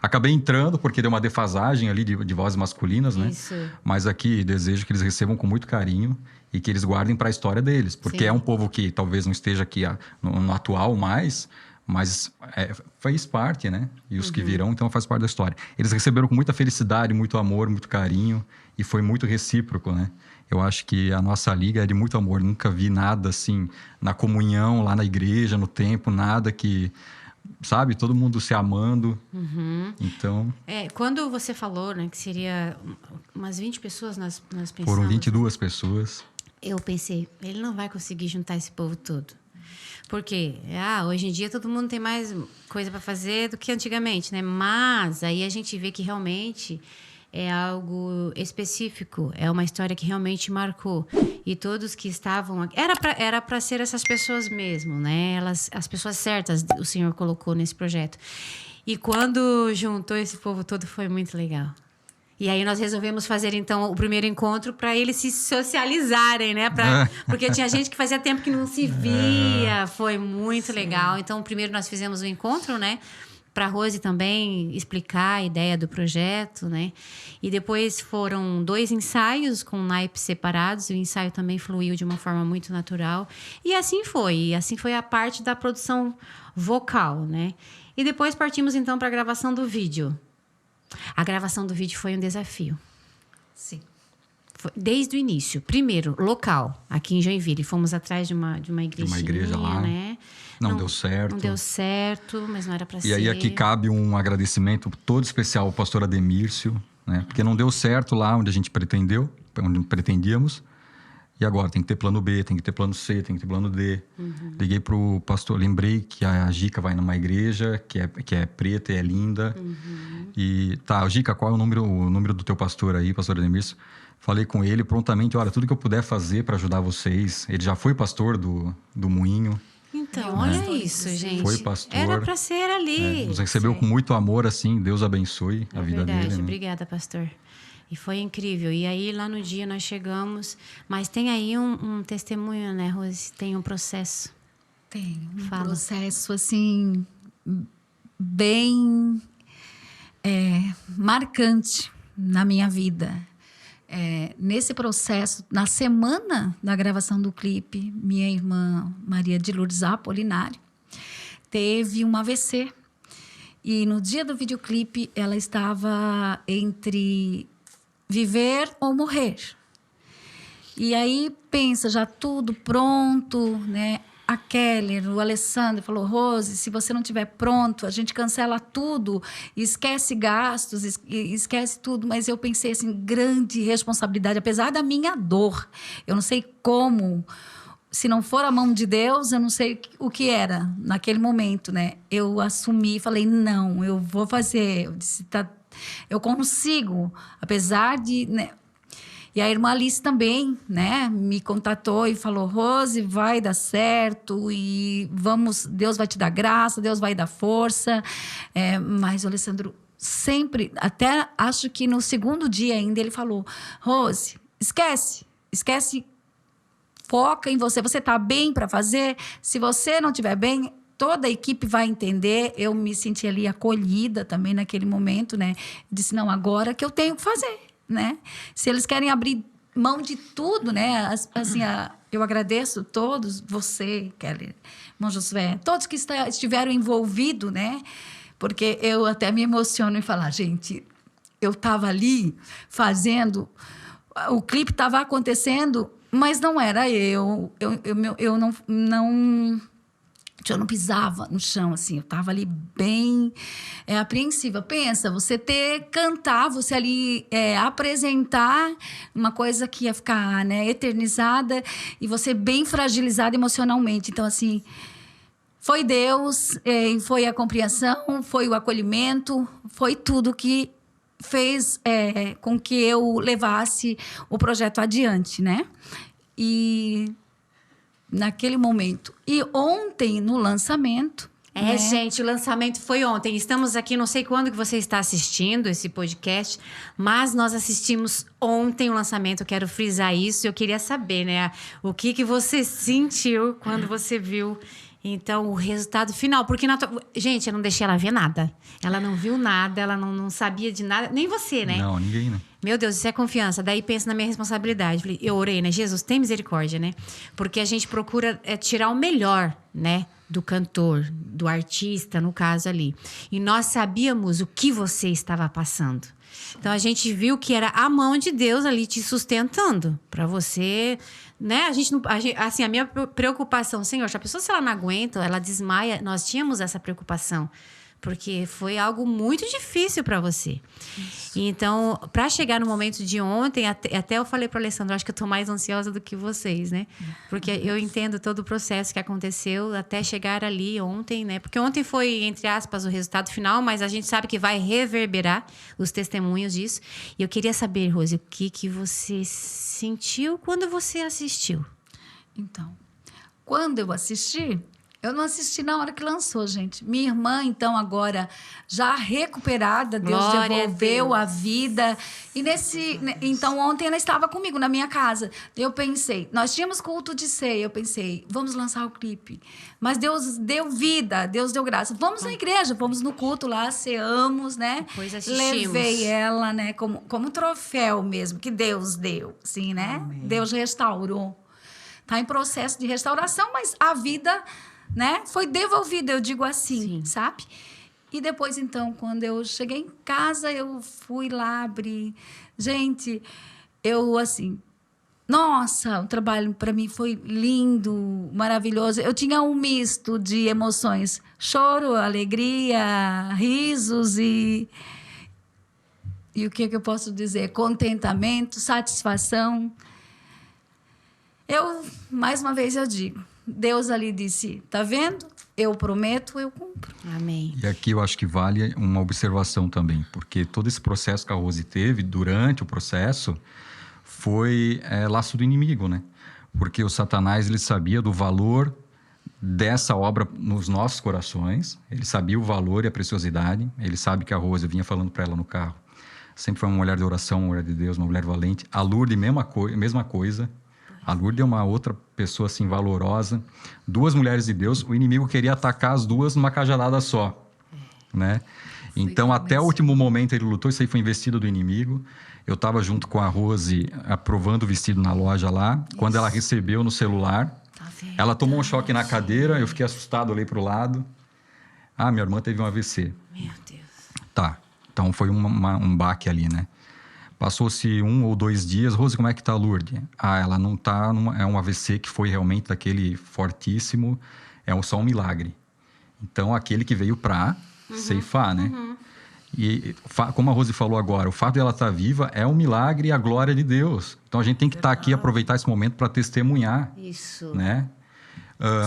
acabei entrando porque deu uma defasagem ali de vozes masculinas, né? Isso. Mas aqui desejo que eles recebam com muito carinho e que eles guardem para a história deles. Porque é um povo que talvez não esteja aqui no atual mais, mas fez parte, né? E os que virão, então, faz parte da história. Eles receberam com muita felicidade, muito amor, muito carinho e foi muito recíproco, né? Eu acho que a nossa liga é de muito amor. Nunca vi nada assim na comunhão, lá na igreja, no templo, nada que... Sabe? Todo mundo se amando. Então... quando você falou, né, que seria umas 20 pessoas, nós pensamos... Foram 22 pessoas. Eu pensei, ele não vai conseguir juntar esse povo todo. Porque hoje em dia todo mundo tem mais coisa para fazer do que antigamente, né? Mas aí a gente vê que realmente... é algo específico, é uma história que realmente marcou. E todos que estavam aqui... Era para ser essas pessoas mesmo, né? As pessoas certas o Senhor colocou nesse projeto. E quando juntou esse povo todo, foi muito legal. E aí nós resolvemos fazer, então, o primeiro encontro para eles se socializarem, né? Porque tinha gente que fazia tempo que não se via. Foi muito legal. Então, primeiro nós fizemos o encontro, né? Para a Rose também explicar a ideia do projeto, né? E depois foram 2 ensaios com naipes separados. E o ensaio também fluiu de uma forma muito natural. E assim foi. E assim foi a parte da produção vocal, né? E depois partimos, então, para a gravação do vídeo. A gravação do vídeo foi um desafio. Sim. Foi desde o início. Primeiro, local, aqui em Joinville. Fomos atrás de uma igrejinha, uma igreja lá. né? Não deu certo. Não deu certo, mas não era para ser. E aí aqui cabe um agradecimento todo especial ao pastor Ademírcio, né? Porque não deu certo lá onde a gente pretendeu, onde pretendíamos. E agora tem que ter plano B, tem que ter plano C, tem que ter plano D. Liguei pro pastor, lembrei que a Gica vai numa igreja que é preta e é linda. E tá, Gica, qual é o número do teu pastor aí, pastor Ademírcio? Falei com ele prontamente, olha, tudo que eu puder fazer para ajudar vocês. Ele já foi pastor do Moinho. Então, olha isso, gente. Foi pastor. Era para ser ali. Nos recebeu com muito amor, assim. Deus abençoe a vida verdade. dele. Né? Obrigada, pastor. E foi incrível. E aí, lá no dia, nós chegamos. Mas tem aí um testemunho, né, Rose? Tem um processo. Tem um Fala. processo, assim, bem marcante na minha vida. Nesse processo, na semana da gravação do clipe, minha irmã Maria de Lourdes Apolinário teve um AVC. E no dia do videoclipe, ela estava entre viver ou morrer. E aí, pensa, já tudo pronto, né? A Keller, o Alessandro falou, Rose, se você não estiver pronto, a gente cancela tudo, esquece gastos, esquece tudo. Mas eu pensei assim, grande responsabilidade, apesar da minha dor. Eu não sei como, se não for a mão de Deus, eu não sei o que era naquele momento, né? Eu assumi e falei, não, eu vou fazer. Eu disse, eu consigo, apesar de... Né? E a irmã Alice também, né, me contatou e falou, Rose, vai dar certo e Deus vai te dar graça, Deus vai dar força. Mas o Alessandro sempre, até acho que no segundo dia ainda, ele falou, Rose, esquece, foca em você, você está bem para fazer, se você não estiver bem, toda a equipe vai entender. Eu me senti ali acolhida também naquele momento, né, disse, não, agora que eu tenho que fazer. Né? Se eles querem abrir mão de tudo, né? Assim, eu agradeço todos, você, Kelly, irmão Josué, todos que estiveram envolvidos, né? Porque eu até me emociono em falar, gente, eu estava ali fazendo, o clipe estava acontecendo, mas não era eu não pisava no chão, assim, eu estava ali bem apreensiva. Pensa, você cantar, você ali apresentar uma coisa que ia ficar, né, eternizada e você bem fragilizada emocionalmente. Então, assim, foi Deus, foi a compreensão, foi o acolhimento, foi tudo que fez com que eu levasse o projeto adiante, né? E... naquele momento. E ontem, no lançamento... né? Gente, o lançamento foi ontem. Estamos aqui, não sei quando que você está assistindo esse podcast, mas nós assistimos ontem o lançamento. Eu quero frisar isso. Eu queria saber, né? O que você sentiu quando você viu, então, o resultado final. Porque, gente, eu não deixei ela ver nada. Ela não viu nada, ela não sabia de nada. Nem você, né? Não, ninguém, né? Meu Deus, isso é confiança. Daí pensa na minha responsabilidade. Eu orei, né? Jesus, tem misericórdia, né? Porque a gente procura tirar o melhor, né? Do cantor, do artista, no caso ali. E nós sabíamos o que você estava passando. Então, a gente viu que era a mão de Deus ali te sustentando. Para você, né? Assim, a minha preocupação, Senhor, se a pessoa, se ela não aguenta, ela desmaia. Nós tínhamos essa preocupação. Porque foi algo muito difícil para você. Isso. Então, para chegar no momento de ontem, até eu falei para o Alessandro, acho que eu estou mais ansiosa do que vocês, né? Porque eu entendo todo o processo que aconteceu até chegar ali ontem, né? Porque ontem foi, entre aspas, o resultado final, mas a gente sabe que vai reverberar os testemunhos disso. E eu queria saber, Rose, o que você sentiu quando você assistiu? Então, quando eu assisti... Eu não assisti na hora que lançou, gente. Minha irmã, então, agora já recuperada, Deus Glória devolveu a a vida. E então, ontem ela estava comigo na minha casa. Eu pensei, nós tínhamos culto de ceia. Eu pensei, vamos lançar o clipe. Mas Deus deu vida, Deus deu graça. Vamos na igreja, vamos no culto lá, ceamos, né? Depois assistimos. Levei ela, né, como troféu mesmo, que Deus deu, sim, né? Amém. Deus restaurou. Está em processo de restauração, mas a vida, né, foi devolvida, eu digo assim, Sim. sabe? E depois, então, quando eu cheguei em casa, eu fui lá abrir. Gente, eu, assim... Nossa, o trabalho para mim foi lindo, maravilhoso. Eu tinha um misto de emoções. Choro, alegria, risos e o que eu posso dizer? Contentamento, satisfação. Mais uma vez eu digo, Deus ali disse, tá vendo? Eu prometo, eu cumpro. Amém. E aqui eu acho que vale uma observação também, porque todo esse processo que a Rose teve, durante o processo, foi laço do inimigo, né? Porque o Satanás, ele sabia do valor dessa obra nos nossos corações, ele sabia o valor e a preciosidade, ele sabe que a Rose, eu vinha falando para ela no carro, sempre foi uma mulher de oração, uma mulher de Deus, uma mulher valente. A Lourdes, mesma coisa. A Lourdes é uma outra pessoa assim valorosa. 2 mulheres de Deus, o inimigo queria atacar as 2 numa cajadada só, né? Então, até o último momento ele lutou, isso aí foi investida do inimigo. Eu estava junto com a Rose aprovando o vestido na loja lá. Isso. Quando ela recebeu no celular, ela tomou um choque na cadeira, eu fiquei assustado, olhei para o lado. Ah, minha irmã teve um AVC. Meu Deus. Tá, então foi um baque ali, né? Passou-se 1 ou 2 dias. Rose, como é que tá a Lourdes? Ah, ela não tá... É um AVC que foi realmente daquele fortíssimo. É só um milagre. Então, aquele que veio para ceifar, né? E como a Rose falou agora, o fato de ela estar viva é um milagre e a glória de Deus. Então, a gente tem que estar aqui, aproveitar esse momento para testemunhar. Isso. Né?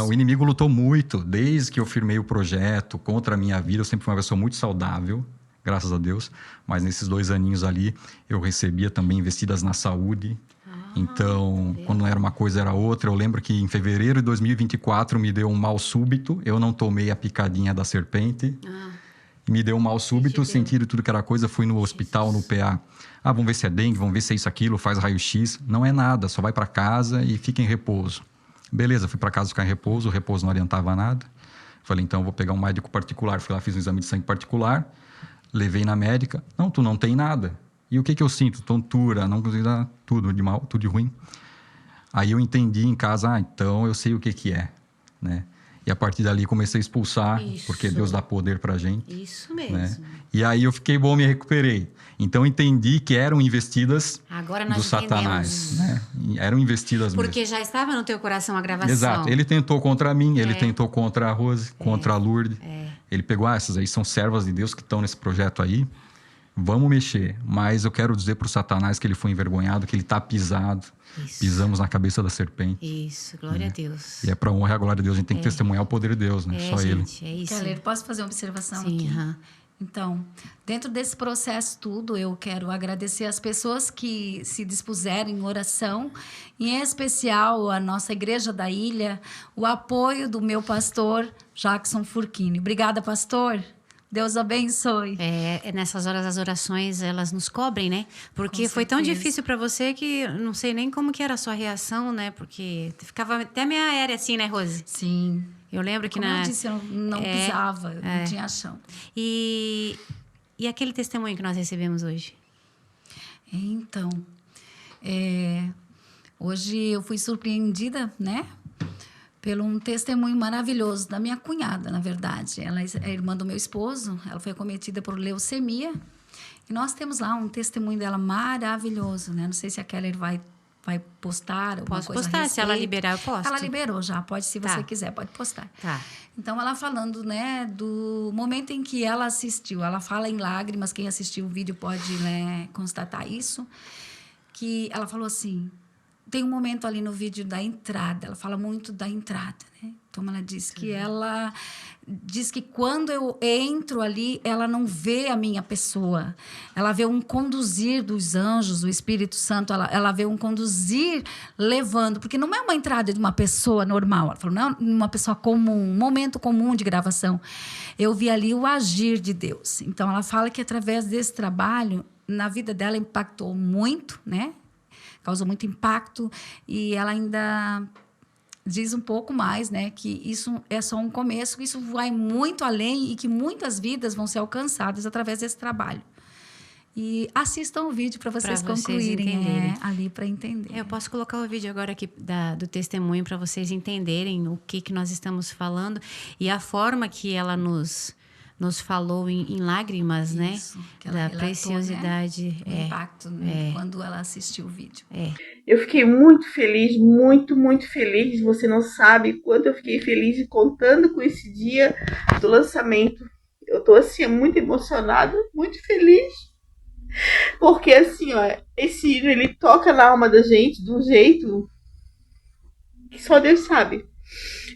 O inimigo lutou muito. Desde que eu firmei o projeto contra a minha vida, eu sempre fui uma pessoa muito saudável. Graças a Deus, mas nesses 2 aninhos ali, eu recebia também investidas na saúde. Então, quando não era uma coisa, era outra. Eu lembro que em fevereiro de 2024 me deu um mal súbito. Eu não tomei a picadinha da serpente. Me deu um mal súbito, senti tudo que era coisa. Fui no hospital, no PA. Ah, vamos ver se é dengue, vamos ver se é isso, aquilo. Faz raio-x. Não é nada, só vai para casa e fica em repouso. Beleza, fui para casa ficar em repouso. O repouso não adiantava nada. Falei, então, eu vou pegar um médico particular. Fui lá, fiz um exame de sangue particular. Levei na médica. Não, tu não tem nada. E o que eu sinto? Tontura, não consigo dar tudo de mal, tudo de ruim. Aí eu entendi em casa, então eu sei o que é, né? E a partir dali comecei a expulsar, porque Deus dá poder pra gente. Isso mesmo. Né? E aí eu fiquei bom, me recuperei. Então entendi que eram investidas Agora nós do Satanás, né? Eram investidas porque mesmo. já estava no teu coração a gravação. Exato. Ele tentou contra mim, ele tentou contra a Rose, contra a Lourdes. Ele pegou, essas aí são servas de Deus que estão nesse projeto aí. Vamos mexer. Mas eu quero dizer para o Satanás que ele foi envergonhado, que ele está pisado. Isso. Pisamos na cabeça da serpente. Isso, glória a Deus. E é para honra e a glória de Deus. A gente tem que testemunhar o poder de Deus, né? Só gente, ele. É isso. Keller, posso fazer uma observação Sim, aqui? Então, dentro desse processo tudo, eu quero agradecer as pessoas que se dispuseram em oração, em especial a nossa Igreja da Ilha, o apoio do meu pastor, Jackson Furquini. Obrigada, pastor. Deus abençoe. Nessas horas as orações, elas nos cobrem, né? Porque foi tão difícil para você que eu não sei nem como que era a sua reação, né? Porque ficava até meio aérea assim, né, Rose? Sim. Eu lembro que Como eu disse, eu não pisava, eu não tinha chão. E aquele testemunho que nós recebemos hoje? Então, hoje eu fui surpreendida, né? Pelo um testemunho maravilhoso da minha cunhada, na verdade. Ela é irmã do meu esposo, ela foi acometida por leucemia. E nós temos lá um testemunho dela maravilhoso, né? Não sei se a Keller vai postar alguma Posso coisa a postar, respeito. se ela liberar, eu posto. Ela liberou já, pode, se você quiser, pode postar. Tá. Então, ela falando, né, do momento em que ela assistiu. Ela fala em lágrimas, quem assistiu o vídeo pode, né, constatar isso. Que ela falou assim, tem um momento ali no vídeo da entrada, ela fala muito da entrada, né? Então, ela diz que quando eu entro ali, ela não vê a minha pessoa. Ela vê um conduzir dos anjos, do Espírito Santo. Ela vê um conduzir levando. Porque não é uma entrada de uma pessoa normal. Ela falou, não é uma pessoa comum, um momento comum de gravação. Eu vi ali o agir de Deus. Então, ela fala que através desse trabalho, na vida dela impactou muito, né? Causou muito impacto. E ela ainda diz um pouco mais, né, que isso é só um começo, que isso vai muito além e que muitas vidas vão ser alcançadas através desse trabalho. E assistam o vídeo para vocês concluírem ali para entender. Eu posso colocar o vídeo agora aqui do testemunho para vocês entenderem o que nós estamos falando e a forma que ela nos falou em lágrimas, isso, né? Que ela relatou, preciosidade. Né? O impacto, né? Quando ela assistiu o vídeo. Eu fiquei muito feliz, muito, muito feliz. Você não sabe quanto eu fiquei feliz e contando com esse dia do lançamento. Eu tô, assim, muito emocionada, muito feliz. Porque, assim, ó, esse hino, ele toca na alma da gente de um jeito que só Deus sabe.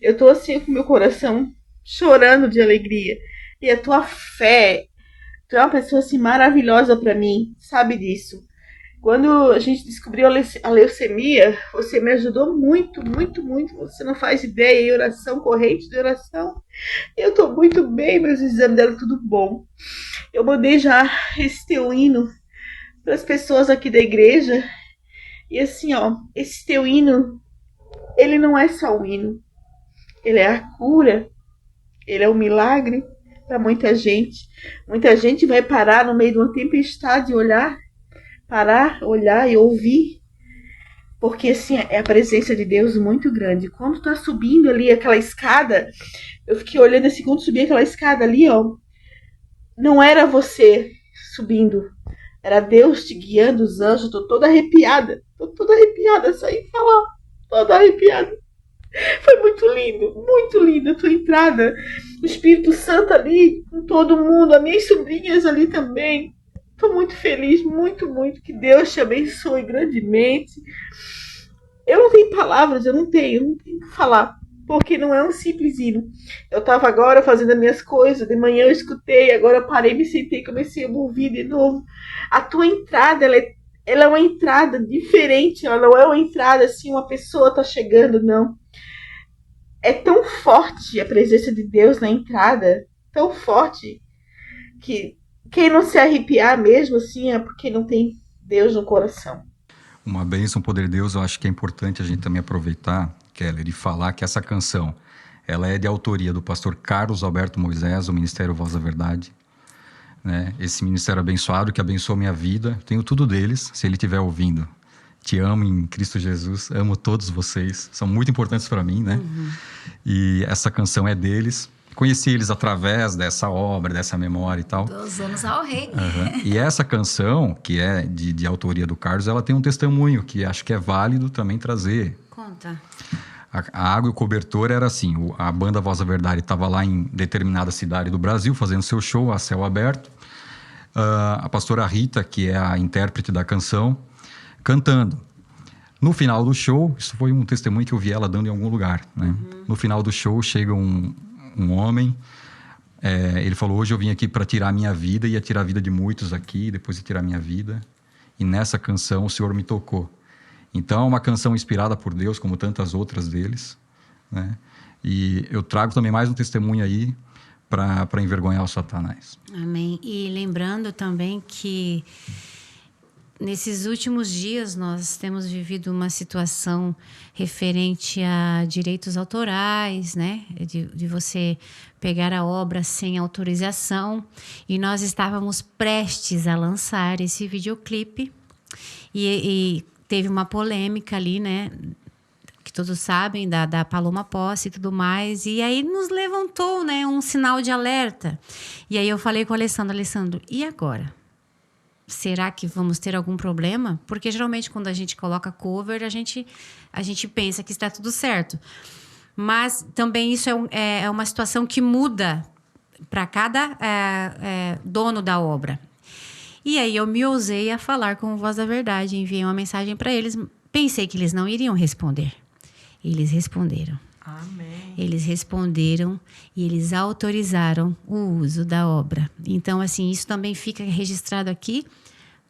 Eu tô, assim, com meu coração chorando de alegria. E a tua fé, tu é uma pessoa, assim, maravilhosa pra mim, sabe disso. Quando a gente descobriu a leucemia, você me ajudou muito, muito, muito. Você não faz ideia, em oração, corrente de oração. Eu tô muito bem, meus exames deram tudo bom. Eu mandei já esse teu hino para as pessoas aqui da igreja. E assim, ó, esse teu hino, ele não é só um hino. Ele é a cura, ele é um milagre para muita gente. Muita gente vai parar no meio de uma tempestade e parar, olhar e ouvir, porque assim, é a presença de Deus muito grande. Quando tá subindo ali aquela escada, eu fiquei olhando assim, quando subia aquela escada ali, ó, não era você subindo, era Deus te guiando, os anjos. Tô toda arrepiada só em falar, toda arrepiada. Foi muito lindo a tua entrada, o Espírito Santo ali com todo mundo, as minhas sobrinhas ali também. Estou muito feliz, muito, muito. Que Deus te abençoe grandemente. Eu não tenho palavras, eu não tenho o que falar, porque não é um simples hino. Eu estava agora fazendo as minhas coisas, de manhã eu escutei, agora eu parei, me sentei, comecei a ouvir de novo. A tua entrada, ela é uma entrada diferente, ela não é uma entrada assim, uma pessoa está chegando, não. É tão forte a presença de Deus na entrada, tão forte, que quem não se arrepiar mesmo assim é porque não tem Deus no coração. Uma bênção, poder de Deus. Eu acho que é importante a gente também aproveitar, Keller, e falar que essa canção, ela é de autoria do pastor Carlos Alberto Moisés, do Ministério Voz da Verdade, né? Esse ministério abençoado que abençoou minha vida. Tenho tudo deles, se ele estiver ouvindo. Te amo em Cristo Jesus, amo todos vocês, são muito importantes para mim, né? Uhum. E essa canção é deles. Conheci eles através dessa obra, dessa memória e tal. 2 anos ao rei. Uhum. E essa canção, que é de autoria do Carlos, ela tem um testemunho que acho que é válido também trazer. Conta. A água e o cobertor era assim, a banda Voz da Verdade estava lá em determinada cidade do Brasil, fazendo seu show a céu aberto. A pastora Rita, que é a intérprete da canção, cantando. No final do show, isso foi um testemunho que eu vi ela dando em algum lugar, né? Uhum. No final do show, chega um homem, ele falou, hoje eu vim aqui para tirar a minha vida, ia tirar a vida de muitos aqui, depois de tirar a minha vida, e nessa canção o Senhor me tocou. Então, é uma canção inspirada por Deus, como tantas outras deles, né? E eu trago também mais um testemunho aí para envergonhar o Satanás. Amém. E lembrando também que nesses últimos dias nós temos vivido uma situação referente a direitos autorais, né? De você pegar a obra sem autorização. E nós estávamos prestes a lançar esse videoclipe e teve uma polêmica ali, né? Que todos sabem, da Paloma Posse e tudo mais. E aí nos levantou, né, um sinal de alerta. E aí eu falei com o Alessandro, e agora? Será que vamos ter algum problema? Porque geralmente quando a gente coloca cover, a gente pensa que está tudo certo. Mas também isso é uma situação que muda para cada dono da obra. E aí eu me ousei a falar com Voz da Verdade, enviei uma mensagem para eles Pensei que eles não iriam responder. Eles responderam. Amém. Eles responderam e eles autorizaram o uso da obra. Então, assim, isso também fica registrado aqui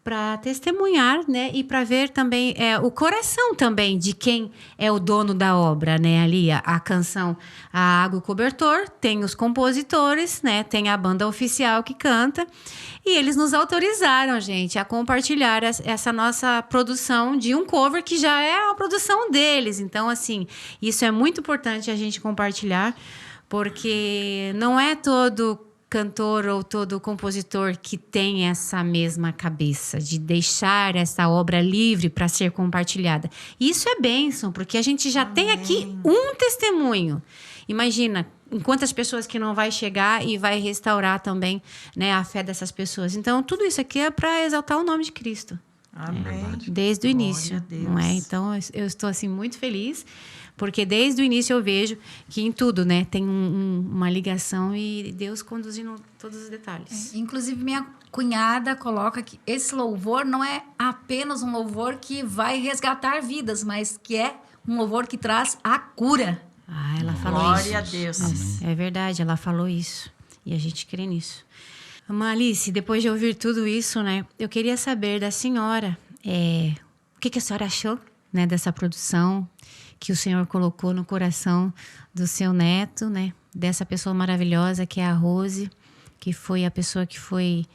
para testemunhar, né? E para ver também o coração também de quem é o dono da obra, né? Ali a canção A Água e o Cobertor, tem os compositores, né? Tem a banda oficial que canta. E eles nos autorizaram, gente, a compartilhar essa nossa produção de um cover que já é a produção deles. Então, assim, isso é muito importante a gente compartilhar, porque não é todo cantor ou todo compositor que tem essa mesma cabeça de deixar essa obra livre para ser compartilhada. Isso é bênção, porque a gente já tem aqui um testemunho. Imagina quantas pessoas que não vai chegar e vai restaurar também, né, a fé dessas pessoas. Então, tudo isso aqui é para exaltar o nome de Cristo. Amém. Desde o início, Glória a Deus. não é? Então, eu estou assim muito feliz, porque desde o início eu vejo que em tudo, né, tem uma ligação e Deus conduzindo todos os detalhes. Inclusive, minha cunhada coloca que esse louvor não é apenas um louvor que vai resgatar vidas, mas que é um louvor que traz a cura. Ah, ela falou Glória isso. a Deus. É verdade, ela falou isso. E a gente crê nisso. Irmã Alice, depois de ouvir tudo isso, né, eu queria saber da senhora o que a senhora achou, né, dessa produção que o Senhor colocou no coração do seu neto, né, dessa pessoa maravilhosa que é a Rose, que foi a pessoa que foi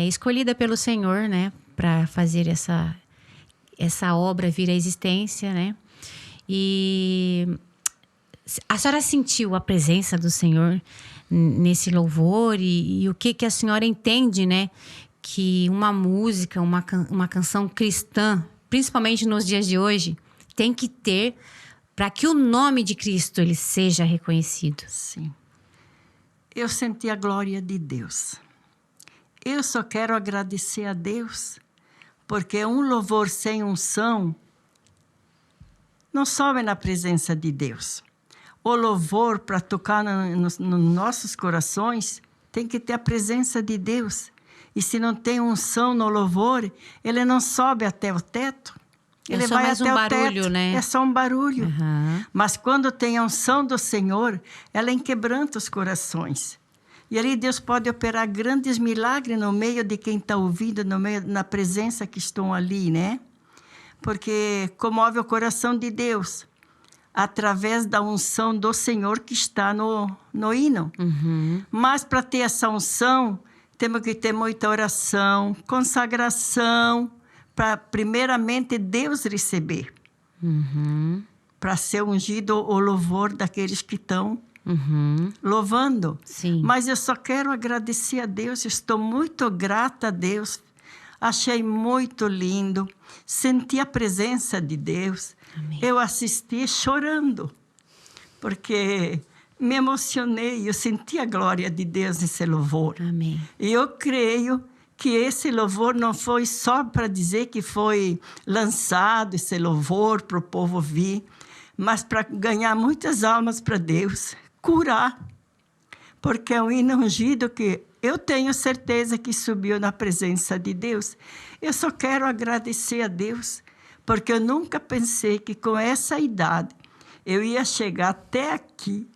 escolhida pelo Senhor, né, para fazer essa obra vir à existência, né? E a senhora sentiu a presença do Senhor nesse louvor e o que a senhora entende, né? Que uma música, uma canção cristã, principalmente nos dias de hoje, tem que ter para que o nome de Cristo ele seja reconhecido. Sim. Eu senti a glória de Deus. Eu só quero agradecer a Deus, porque um louvor sem unção não sobe na presença de Deus. O louvor, para tocar nos nossos corações, tem que ter a presença de Deus. E se não tem unção no louvor, ele não sobe até o teto. Ele só vai mais até um o barulho, teto. né? É só um barulho. Uhum. Mas quando tem a unção do Senhor, ela enquebranta os corações. E ali Deus pode operar grandes milagres no meio de quem está ouvindo, na presença que estão ali, né? Porque comove o coração de Deus através da unção do Senhor que está no hino. Uhum. Mas para ter essa unção, temos que ter muita oração, consagração, para primeiramente Deus receber. Uhum. Para ser ungido o louvor daqueles que estão louvando. Sim. Mas eu só quero agradecer a Deus, estou muito grata a Deus. Achei muito lindo, senti a presença de Deus. Amém. Eu assisti chorando, porque me emocionei, eu senti a glória de Deus nesse louvor. Amém. E eu creio que esse louvor não foi só para dizer que foi lançado esse louvor para o povo ouvir, mas para ganhar muitas almas para Deus, curar. Porque é um hino ungido que eu tenho certeza que subiu na presença de Deus. Eu só quero agradecer a Deus, porque eu nunca pensei que com essa idade eu ia chegar até aqui,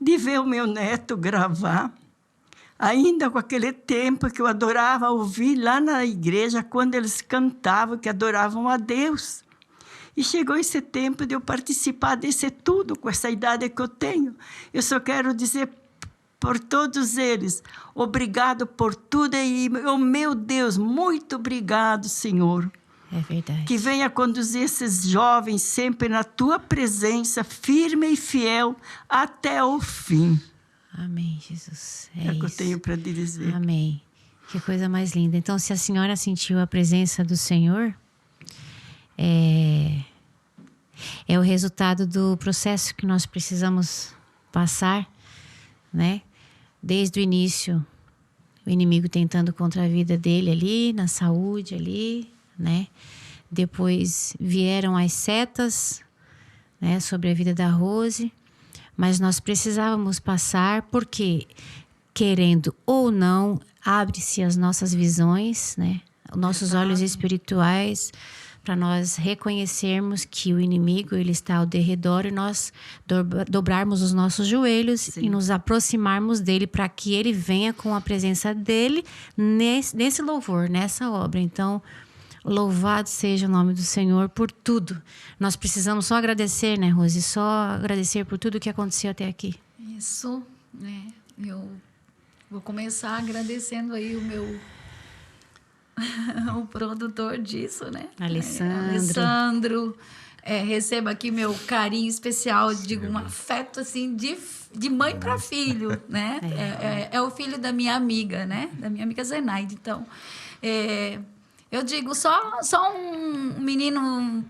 de ver o meu neto gravar, ainda com aquele tempo que eu adorava ouvir lá na igreja, quando eles cantavam, que adoravam a Deus. E chegou esse tempo de eu participar desse tudo, com essa idade que eu tenho. Eu só quero dizer por todos eles, obrigado por tudo. E, oh, meu Deus, muito obrigado, Senhor. É verdade. Que venha conduzir esses jovens sempre na Tua presença, firme e fiel, até o fim. Amém, Jesus. É o que eu isso. tenho para te dizer. Amém. Que coisa mais linda. Então, se a senhora sentiu a presença do Senhor, é o resultado do processo que nós precisamos passar, né? Desde o início, o inimigo tentando contra a vida dele ali, na saúde ali, né? Depois vieram as setas, né, sobre a vida da Rose, mas nós precisávamos passar porque, querendo ou não, abre-se as nossas visões, né? Nossos olhos espirituais para nós reconhecermos que o inimigo ele está ao derredor e nós dobrarmos os nossos joelhos Sim. e nos aproximarmos dele para que ele venha com a presença dele nesse louvor, nessa obra. Então, louvado seja o nome do Senhor por tudo. Nós precisamos só agradecer, né, Rose? Só agradecer por tudo que aconteceu até aqui. Isso, né? Eu vou começar agradecendo aí o meu o produtor disso, né? Alessandro. Receba aqui meu carinho especial, digo, um afeto assim de mãe para filho, né? É o filho da minha amiga, né? Da minha amiga Zenaide. Então, eu digo, só um menino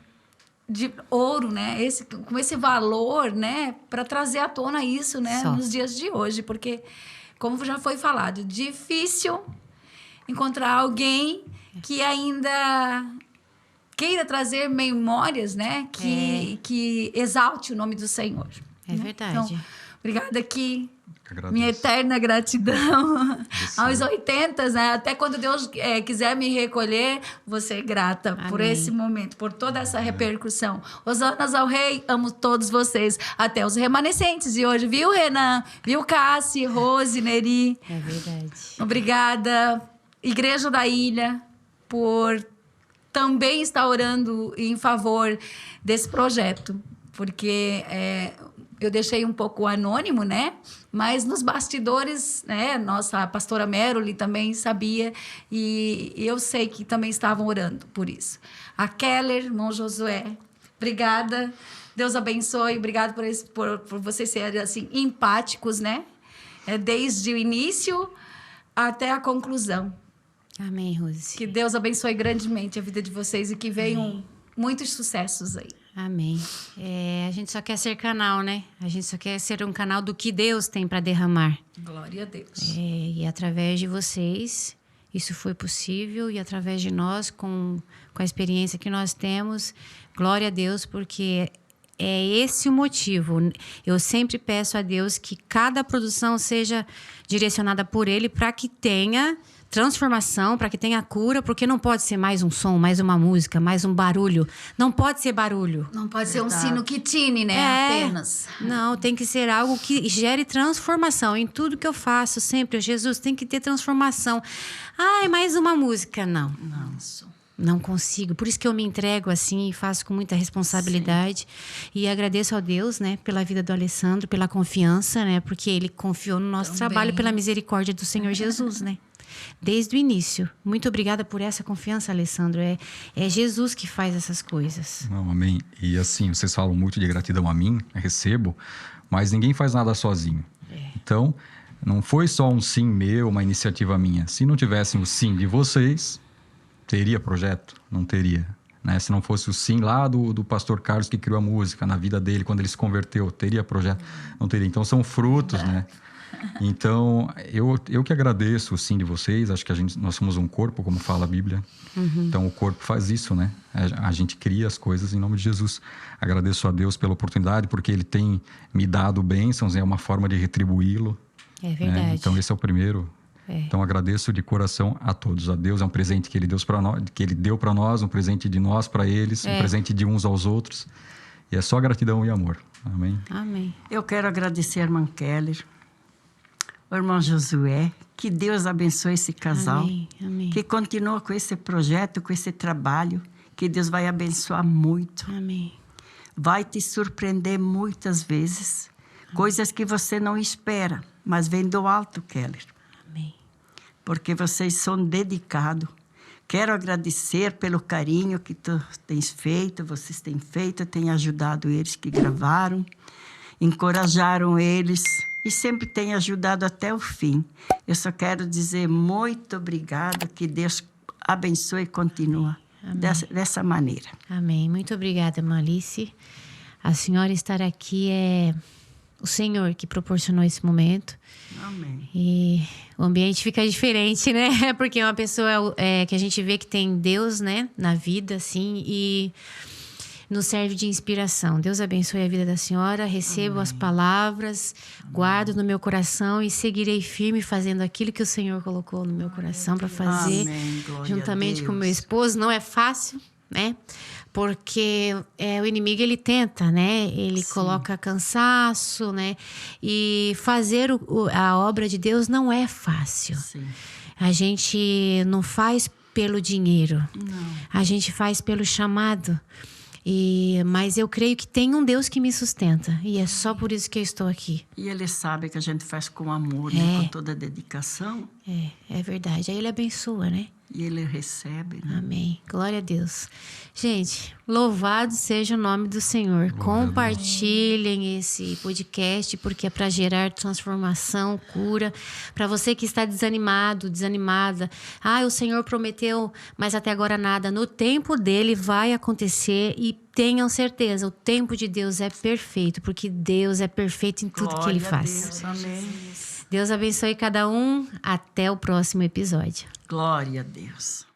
de ouro, né? Com esse valor, né? Para trazer à tona isso, né? Só. Nos dias de hoje, porque, como já foi falado, difícil encontrar alguém que ainda queira trazer memórias, né? Que exalte o nome do Senhor. É né? verdade. Então, obrigada aqui. Agradeço. Minha eterna gratidão. Aos 80, né? Até quando Deus quiser me recolher, vou ser grata por Amém. esse momento, por toda essa repercussão. Hosanas ao Rei, amo todos vocês. Até os remanescentes de hoje, viu, Renan? Viu, Cassi, Rose, Neri? É verdade. Obrigada, Igreja da Ilha, por também estar orando em favor desse projeto. Porque eu deixei um pouco anônimo, né? Mas nos bastidores, né? Nossa pastora Meroli também sabia. E eu sei que também estavam orando por isso. A Keller, irmão Josué, obrigada. Deus abençoe. Obrigado por vocês serem assim, empáticos, né? Desde o início até a conclusão. Amém, Rose. Que Deus abençoe grandemente a vida de vocês e que venham muitos sucessos aí. Amém. A gente só quer ser canal, né? A gente só quer ser um canal do que Deus tem para derramar. Glória a Deus. E através de vocês, isso foi possível. E através de nós, com a experiência que nós temos, glória a Deus, porque é esse o motivo. Eu sempre peço a Deus que cada produção seja direcionada por Ele para que tenha transformação, para que tenha cura, porque não pode ser mais um som, mais uma música, mais um barulho. Não pode ser barulho. Não pode ser um sino que tine, né? Apenas. Não, tem que ser algo que gere transformação. Em tudo que eu faço, sempre, Jesus, tem que ter transformação. Ai, mais uma música. Não. Não consigo. Por isso que eu me entrego assim e faço com muita responsabilidade. Sim. E agradeço a Deus, né, pela vida do Alessandro, pela confiança, né, porque ele confiou no nosso trabalho, pela misericórdia do Senhor Jesus, né? Desde o início. Muito obrigada por essa confiança, Alessandro. É Jesus que faz essas coisas. Não, amém. E assim, vocês falam muito de gratidão a mim, recebo, mas ninguém faz nada sozinho. Então, não foi só um sim meu, uma iniciativa minha. Se não tivessem o sim de vocês, teria projeto? Não teria. Né? Se não fosse o sim lá do pastor Carlos que criou a música na vida dele, quando ele se converteu, teria projeto? Não teria. Então, são frutos, né? Então, eu que agradeço o sim de vocês. Acho que nós somos um corpo, como fala a Bíblia. Uhum. Então, o corpo faz isso, né? A gente cria as coisas em nome de Jesus. Agradeço a Deus pela oportunidade, porque Ele tem me dado bênçãos, é uma forma de retribuí-lo. É verdade. Né? Então, esse é o primeiro. Então, agradeço de coração a todos. A Deus é um presente que Ele deu para nós, um presente de nós para eles, um presente de uns aos outros. E é só gratidão e amor. Amém? Amém. Eu quero agradecer a irmã Keller, o irmão Josué, que Deus abençoe esse casal, amém. Que continua com esse projeto, com esse trabalho, que Deus vai abençoar muito. Amém. Vai te surpreender muitas vezes, coisas que você não espera, mas vem do alto, Keller. Amém. Porque vocês são dedicados. Quero agradecer pelo carinho que tu tens feito, vocês têm feito, têm ajudado eles que gravaram, encorajaram eles e sempre têm ajudado até o fim. Eu só quero dizer muito obrigado, que Deus abençoe e continua dessa maneira. Amém. Muito obrigada, Malice. A senhora estar aqui é o Senhor que proporcionou esse momento. Amém. E o ambiente fica diferente, né? Porque é uma pessoa que a gente vê que tem Deus, né, na vida, assim, e nos serve de inspiração. Deus abençoe a vida da senhora, recebo as palavras, guardo no meu coração e seguirei firme fazendo aquilo que o Senhor colocou no meu coração para fazer, Amém. Glória juntamente a com o Deus. meu esposo. Não é fácil, né? Porque o inimigo, ele tenta, né? Ele coloca cansaço, né? E fazer a obra de Deus não é fácil. Sim. A gente não faz pelo dinheiro. Não. A gente faz pelo chamado. Mas eu creio que tem um Deus que me sustenta. E é só por isso que eu estou aqui. E Ele sabe que a gente faz com amor, né? Com toda a dedicação. É verdade. Aí Ele abençoa, né? E Ele recebe, né? Amém. Glória a Deus. Gente, louvado seja o nome do Senhor. Compartilhem esse podcast, porque é para gerar transformação, cura. Para você que está desanimado, desanimada. O Senhor prometeu, mas até agora nada. No tempo dele vai acontecer e tenham certeza, o tempo de Deus é perfeito, porque Deus é perfeito em tudo que Ele faz. Deus, amém. Deus abençoe cada um. Até o próximo episódio. Glória a Deus.